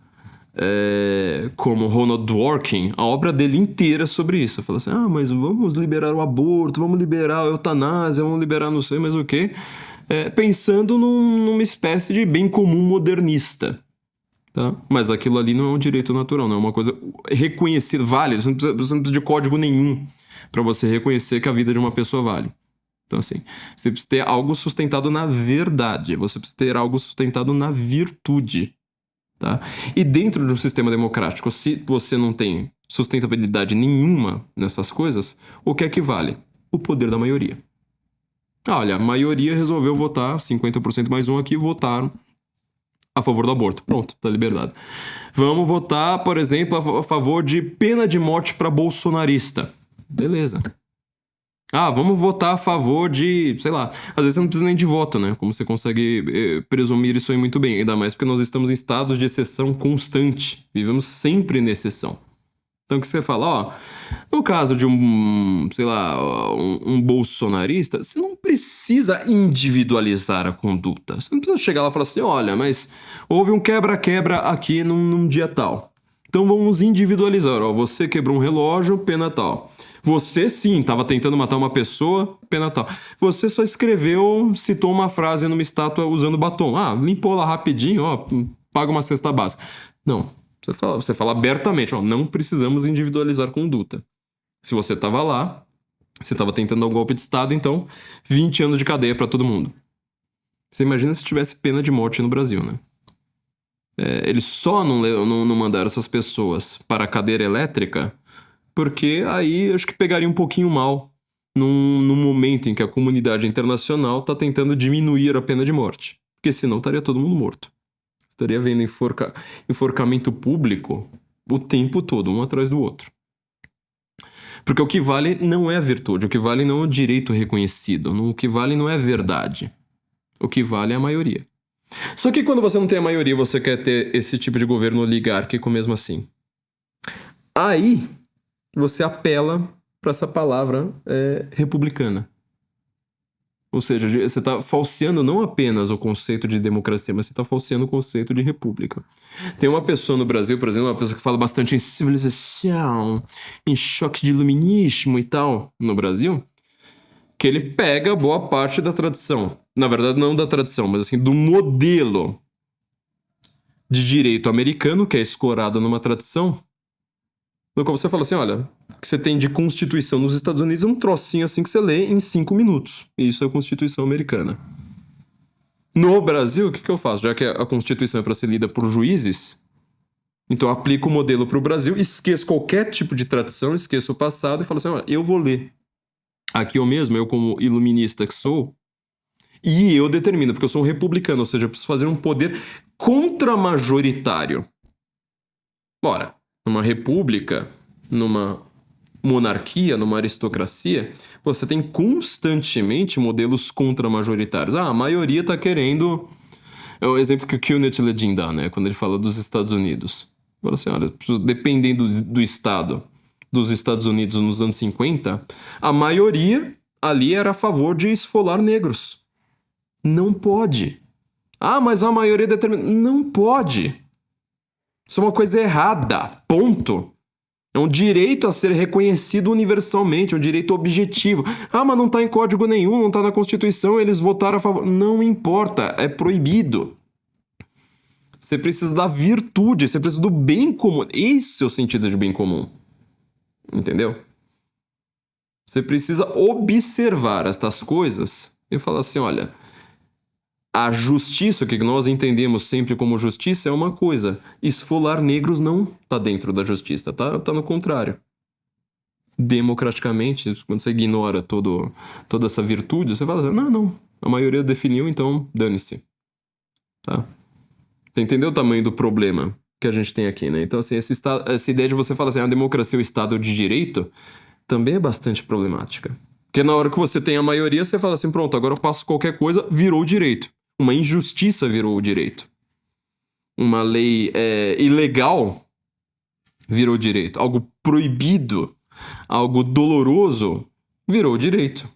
como Ronald Dworkin, a obra dele inteira é sobre isso. Fala assim, mas vamos liberar o aborto, vamos liberar a eutanásia, vamos liberar não sei mais o quê. Pensando numa espécie de bem comum modernista. Tá? Mas aquilo ali não é um direito natural, não é uma coisa reconhecida, válida. Você não precisa de código nenhum para você reconhecer que a vida de uma pessoa vale. Então, assim, você precisa ter algo sustentado na verdade, você precisa ter algo sustentado na virtude. Tá? E dentro de um sistema democrático, se você não tem sustentabilidade nenhuma nessas coisas, o que é que vale? O poder da maioria. Olha, a maioria resolveu votar, 50% mais um aqui votaram a favor do aborto. Pronto, tá liberado. Vamos votar, por exemplo, a favor de pena de morte para bolsonarista. Beleza. Vamos votar a favor de, sei lá, às vezes você não precisa nem de voto, né? Como você consegue presumir isso aí muito bem. Ainda mais porque nós estamos em estados de exceção constante. Vivemos sempre em exceção. Então o que você fala, no caso de sei lá, um bolsonarista, você não precisa individualizar a conduta. Você não precisa chegar lá e falar assim, olha, mas houve um quebra-quebra aqui num dia tal. Então vamos individualizar, você quebrou um relógio, pena tal. Você sim, estava tentando matar uma pessoa, pena tal. Você só escreveu, citou uma frase numa estátua usando batom. Limpou lá rapidinho, paga uma cesta básica. Não. Você fala abertamente, não precisamos individualizar conduta. Se você estava lá, você estava tentando dar um golpe de Estado, então 20 anos de cadeia para todo mundo. Você imagina se tivesse pena de morte no Brasil, né? Eles só não mandaram essas pessoas para a cadeira elétrica porque aí acho que pegaria um pouquinho mal num momento em que a comunidade internacional está tentando diminuir a pena de morte. Porque senão estaria todo mundo morto. Estaria vendo enforcamento público o tempo todo, um atrás do outro. Porque o que vale não é a virtude, o que vale não é o direito reconhecido, o que vale não é a verdade. O que vale é a maioria. Só que quando você não tem a maioria, você quer ter esse tipo de governo oligárquico mesmo assim. Aí você apela para essa palavra republicana. Ou seja, você está falseando não apenas o conceito de democracia, mas você está falseando o conceito de república. Tem uma pessoa no Brasil, por exemplo, uma pessoa que fala bastante em civilização, em choque de iluminismo e tal, no Brasil, que ele pega boa parte da tradição. Na verdade, não da tradição, mas assim, do modelo de direito americano, que é escorado numa tradição, no qual você fala assim, olha, o que você tem de Constituição nos Estados Unidos é um trocinho assim que você lê em 5 minutos. E isso é a Constituição americana. No Brasil, o que eu faço? Já que a Constituição é para ser lida por juízes, então eu aplico o modelo para o Brasil, esqueço qualquer tipo de tradição, esqueço o passado e falo assim, olha, eu vou ler. Aqui eu mesmo, eu como iluminista que sou, e eu determino, porque eu sou um republicano, ou seja, eu preciso fazer um poder contramajoritário. Ora, numa república, numa monarquia, numa aristocracia, você tem constantemente modelos contramajoritários. A maioria tá querendo... É o exemplo que o Kunit Ledin dá, né? Quando ele fala dos Estados Unidos. Fala assim, olha, dependendo do estado dos Estados Unidos nos anos 50, a maioria ali era a favor de esfolar negros. Não pode. Mas a maioria determina... Não pode. Isso é uma coisa errada. Ponto. É um direito a ser reconhecido universalmente, é um direito objetivo. Ah, mas não tá em código nenhum, não tá na Constituição, eles votaram a favor. Não importa, é proibido. Você precisa da virtude, você precisa do bem comum. Esse é o sentido de bem comum. Entendeu? Você precisa observar estas coisas e falar assim, olha, a justiça, o que nós entendemos sempre como justiça, é uma coisa. Esfolar negros não tá dentro da justiça, tá no contrário. Democraticamente, quando você ignora toda essa virtude, você fala assim, não, a maioria definiu, então dane-se. Tá? Você entendeu o tamanho do problema que a gente tem aqui, né? Então, assim, essa ideia de você falar assim, a democracia é o Estado de Direito, também é bastante problemática. Porque na hora que você tem a maioria, você fala assim, pronto, agora eu passo qualquer coisa, virou direito. Uma injustiça virou o direito. Uma lei ilegal virou direito. Algo proibido, algo doloroso, virou direito.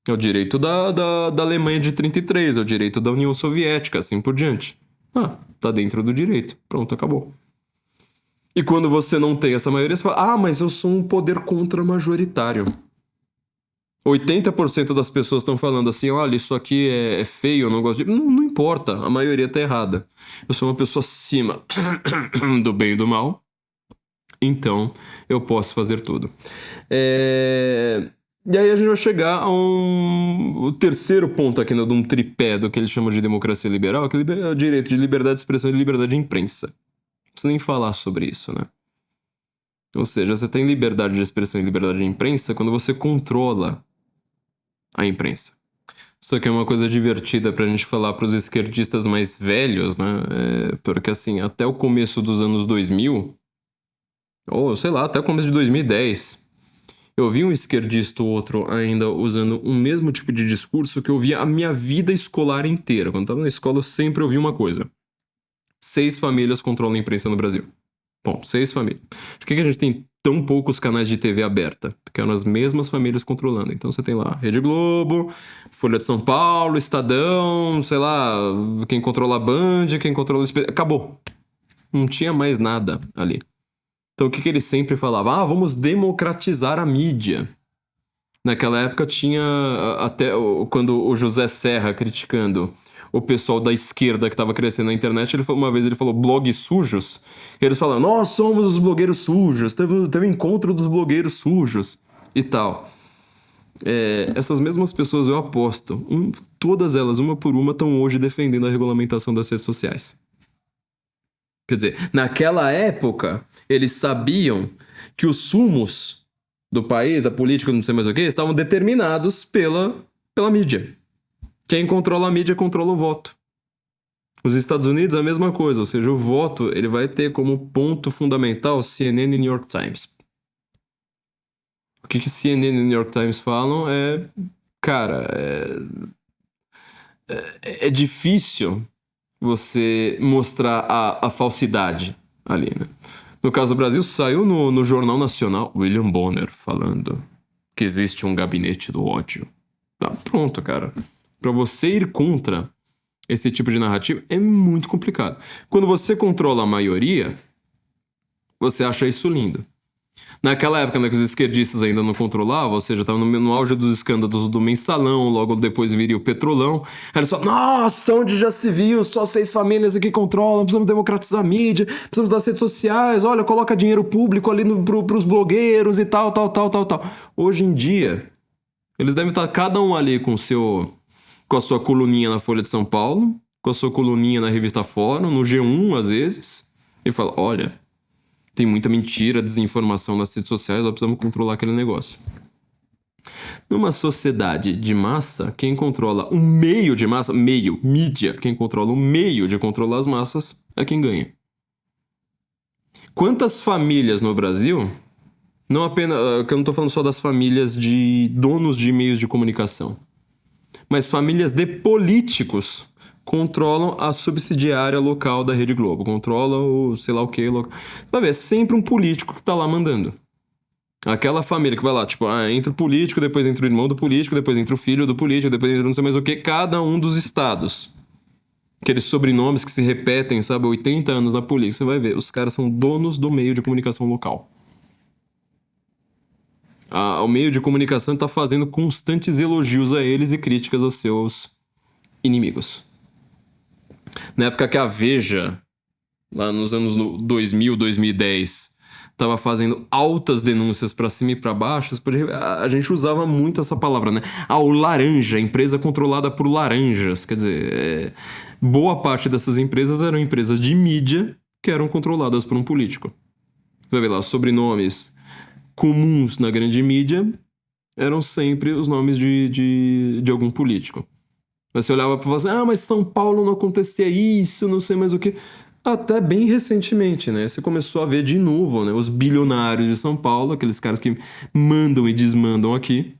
É o direito da Alemanha de 33, é o direito da União Soviética, assim por diante. Tá dentro do direito. Pronto, acabou. E quando você não tem essa maioria, você fala, mas eu sou um poder contra-majoritário. 80% das pessoas estão falando assim, olha, isso aqui é feio, eu não gosto de... Não importa, a maioria tá errada. Eu sou uma pessoa acima do bem e do mal, então eu posso fazer tudo. E aí a gente vai chegar a o terceiro ponto aqui, de um tripé do que eles chamam de democracia liberal, que é o direito de liberdade de expressão e liberdade de imprensa. Não precisa nem falar sobre isso, né? Ou seja, você tem liberdade de expressão e liberdade de imprensa quando você controla a imprensa. Isso aqui é uma coisa divertida pra gente falar pros esquerdistas mais velhos, né? Porque assim, até o começo dos anos 2000, ou sei lá, até o começo de 2010, eu vi um esquerdista ou outro ainda usando o mesmo tipo de discurso que eu via a minha vida escolar inteira. Quando eu tava na escola, eu sempre ouvi uma coisa. 6 famílias controlam a imprensa no Brasil. Bom, 6 famílias. Por que a gente tem tão poucos canais de TV aberta? Porque eram as mesmas famílias controlando. Então você tem lá Rede Globo, Folha de São Paulo, Estadão, sei lá, quem controla a Band, quem controla o... Acabou. Não tinha mais nada ali. Então o que eles sempre falavam? Vamos democratizar a mídia. Naquela época tinha até quando o José Serra criticando o pessoal da esquerda que estava crescendo na internet, uma vez ele falou blogs sujos. E eles falaram, nós somos os blogueiros sujos, teve o encontro dos blogueiros sujos e tal. Essas mesmas pessoas, eu aposto, todas elas, uma por uma, estão hoje defendendo a regulamentação das redes sociais. Quer dizer, naquela época, eles sabiam que os sumos do país, da política, não sei mais o que, estavam determinados pela mídia. Quem controla a mídia controla o voto. Os Estados Unidos é a mesma coisa, ou seja, o voto ele vai ter como ponto fundamental CNN e New York Times. O que CNN e New York Times falam cara, é difícil você mostrar a falsidade ali, né? No caso do Brasil, saiu no Jornal Nacional William Bonner falando que existe um gabinete do ódio. Pronto, cara. Pra você ir contra esse tipo de narrativa é muito complicado. Quando você controla a maioria, você acha isso lindo. Naquela época, né, que os esquerdistas ainda não controlavam, ou seja, estavam no auge dos escândalos do Mensalão, logo depois viria o Petrolão. Era só, nossa, onde já se viu, só 6 famílias aqui controlam, precisamos democratizar a mídia, precisamos das redes sociais, olha, coloca dinheiro público ali pros blogueiros e tal. Hoje em dia, eles devem estar cada um ali com a sua coluninha na Folha de São Paulo, com a sua coluninha na revista Fórum, no G1 às vezes, e fala, olha, tem muita mentira, desinformação nas redes sociais, nós precisamos controlar aquele negócio. Numa sociedade de massa, quem controla um meio de massa, mídia, quem controla o meio de controlar as massas é quem ganha. Quantas famílias no Brasil, não apenas, que eu não estou falando só das famílias de donos de meios de comunicação, mas famílias de políticos controlam a subsidiária local da Rede Globo, controlam o sei lá o que. Vai ver, é sempre um político que tá lá mandando. Aquela família que vai lá, tipo, entra o político, depois entra o irmão do político, depois entra o filho do político, depois entra não sei mais o que, cada um dos estados. Aqueles sobrenomes que se repetem, sabe, 80 anos na polícia, você vai ver, os caras são donos do meio de comunicação local. O meio de comunicação está fazendo constantes elogios a eles e críticas aos seus inimigos. Na época que a Veja, lá nos anos 2000, 2010, estava fazendo altas denúncias para cima e para baixo, a gente usava muito essa palavra, né? O laranja, empresa controlada por laranjas. Quer dizer, boa parte dessas empresas eram empresas de mídia que eram controladas por um político. Você vai ver lá, os sobrenomes comuns na grande mídia eram sempre os nomes de algum político. Você olhava para você, mas São Paulo não acontecia isso, não sei mais o que. Até bem recentemente, né? Você começou a ver de novo, né? Os bilionários de São Paulo, aqueles caras que mandam e desmandam aqui.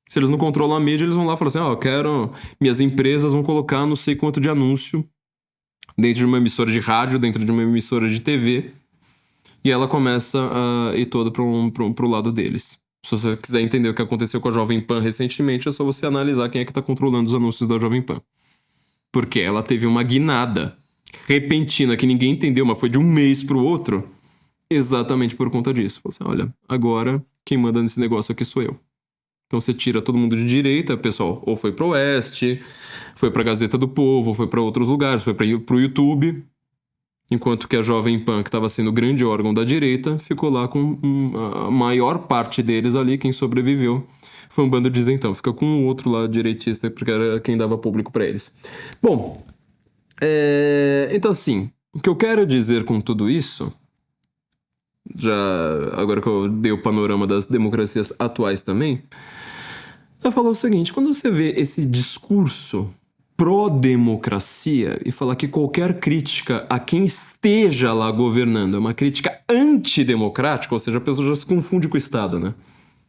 Se eles não controlam a mídia, eles vão lá e falam assim, eu quero... Minhas empresas vão colocar não sei quanto de anúncio dentro de uma emissora de rádio, dentro de uma emissora de TV. E ela começa a ir toda pro lado deles. Se você quiser entender o que aconteceu com a Jovem Pan recentemente, é só você analisar quem é que tá controlando os anúncios da Jovem Pan. Porque ela teve uma guinada repentina que ninguém entendeu, mas foi de um mês pro outro, exatamente por conta disso. Falei assim, olha, agora quem manda nesse negócio aqui sou eu. Então você tira todo mundo de direita, pessoal, ou foi pro Oeste, foi pra Gazeta do Povo, foi pra outros lugares, foi pro YouTube, enquanto que a Jovem Pan, que estava sendo o grande órgão da direita, ficou lá com a maior parte deles ali, quem sobreviveu foi um bando de isentão. Fica com o outro lá direitista, porque era quem dava público para eles. Bom, então assim, o que eu quero dizer com tudo isso, já agora que eu dei o panorama das democracias atuais também, eu falo o seguinte, quando você vê esse discurso pró-democracia e falar que qualquer crítica a quem esteja lá governando é uma crítica antidemocrática, ou seja, a pessoa já se confunde com o Estado, né?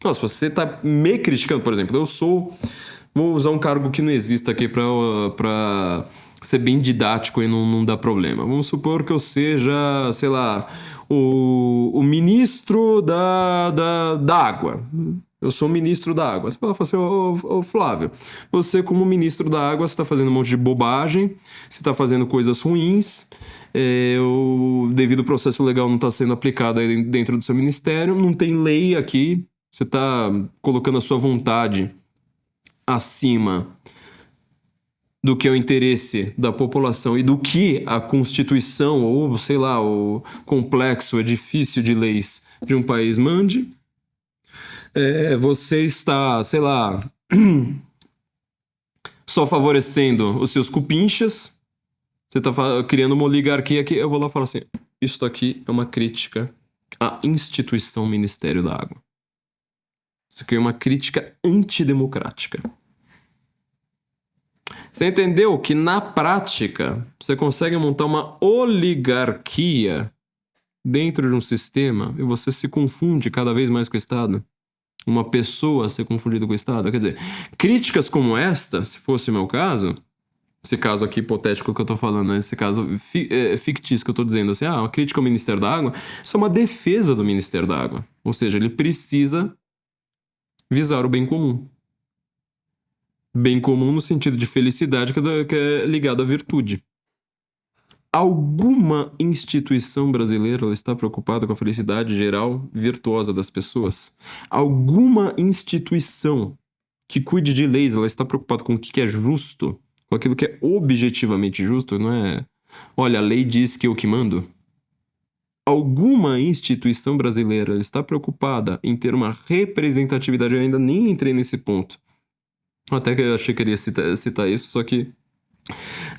Nossa, você tá me criticando, por exemplo, vou usar um cargo que não exista aqui pra ser bem didático e não dar problema. Vamos supor que eu seja, sei lá, o ministro da água. Eu sou o ministro da água. Você fala assim, ô Flávio, você como ministro da água, você tá fazendo um monte de bobagem, você tá fazendo coisas ruins, o devido processo legal não tá sendo aplicado aí dentro do seu ministério, não tem lei aqui, você tá colocando a sua vontade acima do que é o interesse da população e do que a Constituição ou, sei lá, o complexo edifício de leis de um país mande. Você está, sei lá, só favorecendo os seus cupinchas, você está criando uma oligarquia aqui, eu vou lá e falo assim, isso aqui é uma crítica à instituição Ministério da Água. Isso aqui é uma crítica antidemocrática. Você entendeu que, na prática, você consegue montar uma oligarquia dentro de um sistema e você se confunde cada vez mais com o Estado? Uma pessoa ser confundida com o Estado? Quer dizer, críticas como esta, se fosse o meu caso, esse caso aqui hipotético que eu tô falando, né? Esse caso fictício que eu tô dizendo assim, uma crítica ao Ministério da Água, isso é uma defesa do Ministério da Água. Ou seja, ele precisa visar o bem comum. Bem comum no sentido de felicidade, que é ligado à virtude. Alguma instituição brasileira está preocupada com a felicidade geral virtuosa das pessoas? Alguma instituição que cuide de leis, ela está preocupada com o que é justo, com aquilo que é objetivamente justo, não é? Olha, a lei diz que eu que mando. Alguma instituição brasileira ela está preocupada em ter uma representatividade, eu ainda nem entrei nesse ponto. Até que eu achei que ele ia citar isso, só que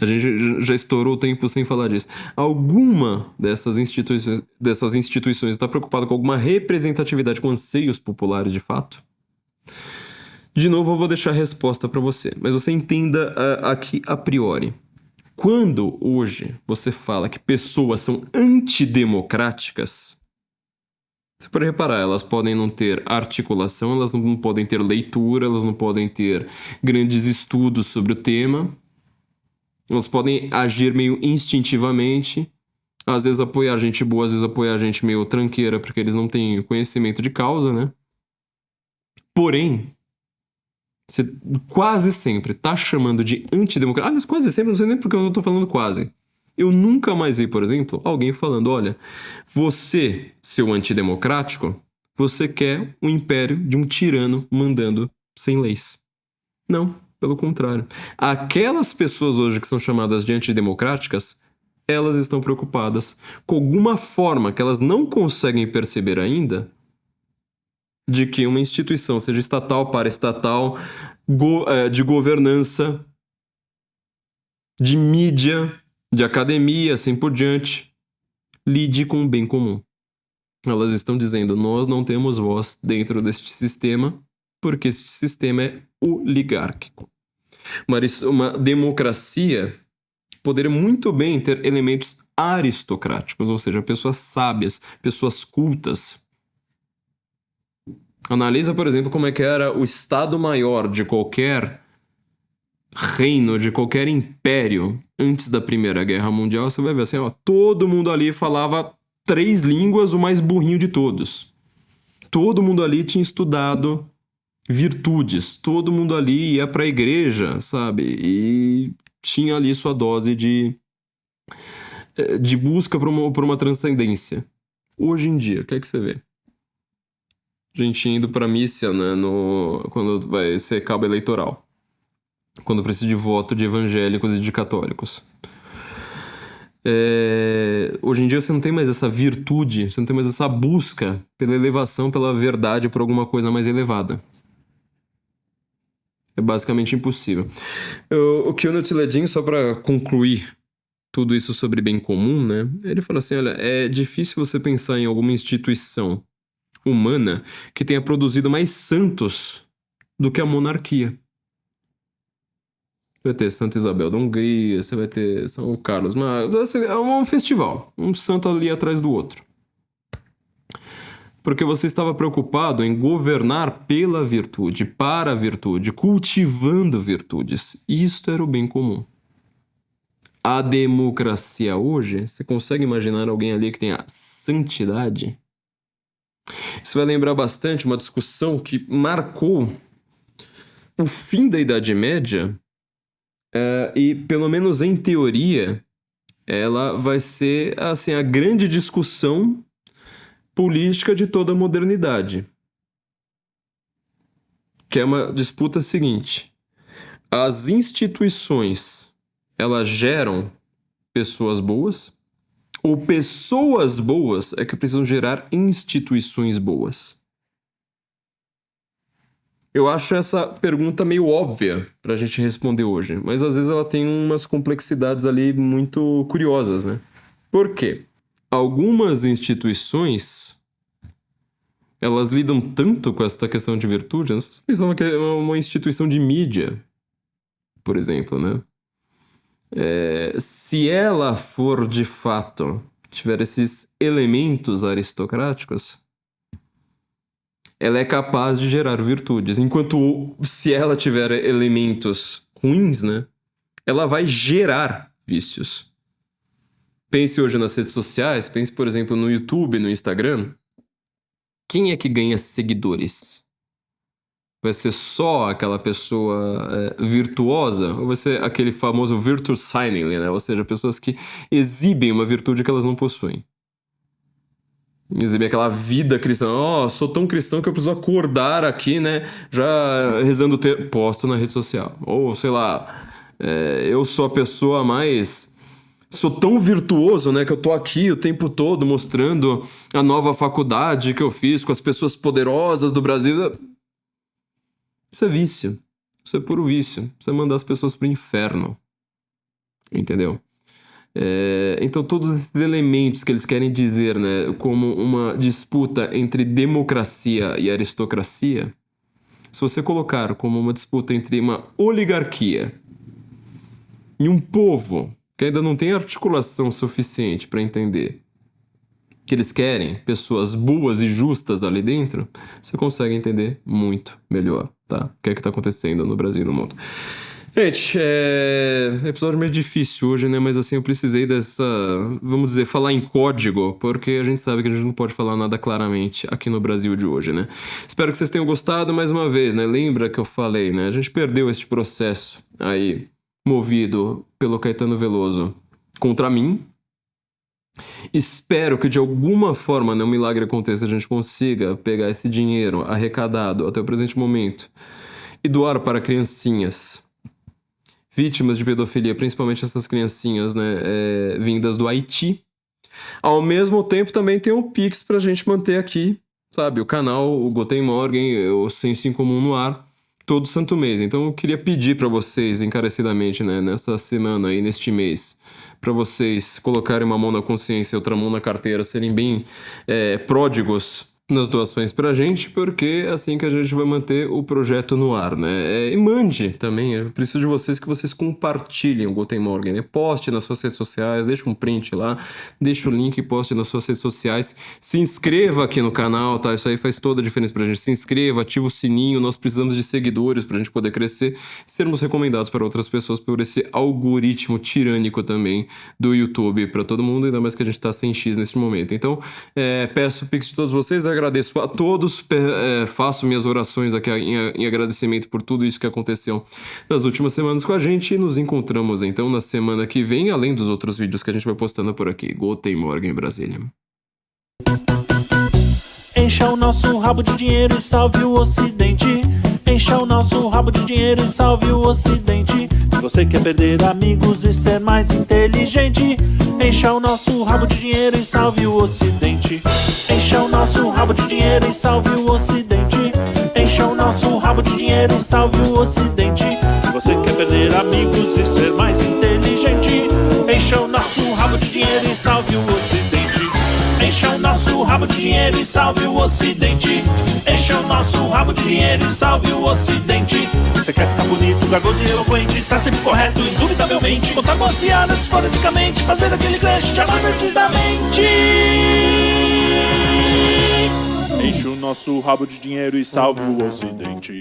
a gente já estourou o tempo sem falar disso. Alguma dessas instituições está preocupada com alguma representatividade, com anseios populares de fato? De novo, eu vou deixar a resposta para você, mas você entenda aqui a priori. Quando hoje você fala que pessoas são antidemocráticas, você pode reparar, elas podem não ter articulação, elas não podem ter leitura, elas não podem ter grandes estudos sobre o tema, elas podem agir meio instintivamente, às vezes apoiar gente boa, às vezes apoiar gente meio tranqueira, porque eles não têm conhecimento de causa, né? Porém, Você quase sempre tá chamando de antidemocrático. Aliás, quase sempre, não sei nem porque eu tô falando quase. Eu nunca mais vi, por exemplo, alguém falando: olha, você, seu antidemocrático, você quer um império de um tirano mandando sem leis. Não, pelo contrário. Aquelas pessoas hoje que são chamadas de antidemocráticas, elas estão preocupadas com alguma forma que elas não conseguem perceber ainda de que uma instituição, seja estatal, paraestatal, de governança, de mídia, de academia, assim por diante, lide com o bem comum. Elas estão dizendo: nós não temos voz dentro deste sistema, porque este sistema é oligárquico. Uma democracia poderia muito bem ter elementos aristocráticos, ou seja, pessoas sábias, pessoas cultas. Analisa, por exemplo, como é que era o Estado-Maior de qualquer reino, de qualquer império antes da Primeira Guerra Mundial. Você vai ver assim, ó, todo mundo ali falava 3 línguas, o mais burrinho de todos. Todo mundo ali tinha estudado virtudes, todo mundo ali ia pra igreja, sabe? E tinha ali sua dose de busca por uma transcendência. Hoje em dia, o que é que você vê? Gente indo pra missa, né, quando vai ser cabo eleitoral. Quando precisa de voto de evangélicos e de católicos. Hoje em dia você não tem mais essa virtude, você não tem mais essa busca pela elevação, pela verdade, por alguma coisa mais elevada. É basicamente impossível. O Kenneth Ledin, só para concluir tudo isso sobre bem comum, né? Ele fala assim, olha, é difícil você pensar em alguma instituição humana que tenha produzido mais santos do que a monarquia. Vai ter Santa Isabel da Hungria, você vai ter São Carlos, mas é um festival, um santo ali atrás do outro. Porque você estava preocupado em governar pela virtude, para a virtude, cultivando virtudes. Isto era o bem comum. A democracia hoje, você consegue imaginar alguém ali que tenha santidade? Isso vai lembrar bastante uma discussão que marcou o fim da Idade Média, e, pelo menos em teoria, ela vai ser assim, a grande discussão política de toda a modernidade. Que é uma disputa seguinte: as instituições, elas geram pessoas boas, ou pessoas boas é que precisam gerar instituições boas? Eu acho essa pergunta meio óbvia pra gente responder hoje, mas às vezes ela tem umas complexidades ali muito curiosas, né? Por quê? Algumas instituições, elas lidam tanto com essa questão de virtude, não sei se vocês pensam que é uma instituição de mídia, por exemplo, né? Se ela for de fato, tiver esses elementos aristocráticos, ela é capaz de gerar virtudes. Enquanto se ela tiver elementos ruins, né, ela vai gerar vícios. Pense hoje nas redes sociais, pense, por exemplo, no YouTube, no Instagram. Quem é que ganha seguidores? Vai ser só aquela pessoa virtuosa? Ou vai ser aquele famoso virtue signaling, né? Ou seja, pessoas que exibem uma virtude que elas não possuem. Exibir aquela vida cristã. Sou tão cristão que eu preciso acordar aqui, né? Já rezando posto na rede social. Ou, sei lá, eu sou a pessoa mais... Sou tão virtuoso, né? Que eu tô aqui o tempo todo mostrando a nova faculdade que eu fiz com as pessoas poderosas do Brasil. Isso é vício. Isso é puro vício. Isso é mandar as pessoas pro inferno. Entendeu? Então todos esses elementos que eles querem dizer, né, como uma disputa entre democracia e aristocracia, se você colocar como uma disputa entre uma oligarquia e um povo que ainda não tem articulação suficiente para entender que eles querem pessoas boas e justas ali dentro, você consegue entender muito melhor, tá? O que é que tá acontecendo no Brasil e no mundo. Gente, episódio meio difícil hoje, né? Mas assim, eu precisei dessa, vamos dizer, falar em código, porque a gente sabe que a gente não pode falar nada claramente aqui no Brasil de hoje, né? Espero que vocês tenham gostado mais uma vez, né? Lembra que eu falei, né? A gente perdeu este processo aí, movido pelo Caetano Veloso contra mim. Espero que de alguma forma, né, um milagre aconteça, a gente consiga pegar esse dinheiro arrecadado até o presente momento e doar para criancinhas vítimas de pedofilia, principalmente essas criancinhas, né, vindas do Haiti. Ao mesmo tempo, também tem um Pix pra gente manter aqui, sabe, o canal, o Guten Morgen, o Senso em Comum no ar, todo santo mês. Então eu queria pedir pra vocês, encarecidamente, né, nessa semana aí, neste mês, pra vocês colocarem uma mão na consciência e outra mão na carteira, serem bem pródigos nas doações pra gente, porque é assim que a gente vai manter o projeto no ar, né? E mande também, eu preciso de vocês que vocês compartilhem o Guten Morgen, né? Poste nas suas redes sociais, deixa um print lá, deixa o link e poste nas suas redes sociais. Se inscreva aqui no canal, tá? Isso aí faz toda a diferença pra gente. Se inscreva, ativa o sininho, nós precisamos de seguidores pra gente poder crescer e sermos recomendados para outras pessoas por esse algoritmo tirânico também do YouTube pra todo mundo, ainda mais que a gente tá sem X nesse momento. Então, peço o Pix de todos vocês, agradeço a todos, faço minhas orações aqui em agradecimento por tudo isso que aconteceu nas últimas semanas com a gente e nos encontramos então na semana que vem, além dos outros vídeos que a gente vai postando por aqui. Guten Morgen, Brasília. Encha o nosso rabo de dinheiro e salve o Ocidente. Encha o nosso rabo de dinheiro e salve o Ocidente. Se você quer perder amigos e ser mais inteligente, encha o nosso rabo de dinheiro e salve o Ocidente. Encha o nosso rabo de dinheiro e salve o Ocidente. Encha o nosso rabo de dinheiro e salve o Ocidente. Se você quer perder amigos e ser mais inteligente, encha o nosso rabo de dinheiro e salve o Ocidente. Encha o nosso rabo de dinheiro e salve o Ocidente. Encha o nosso rabo de dinheiro e salve o Ocidente. Você quer ficar bonito, garboso e eloquente, estar sempre correto, indubitavelmente, contar boas piadas esporadicamente, fazer aquele crush, te amar perdidamente. Enche o nosso rabo de dinheiro e salve o Ocidente.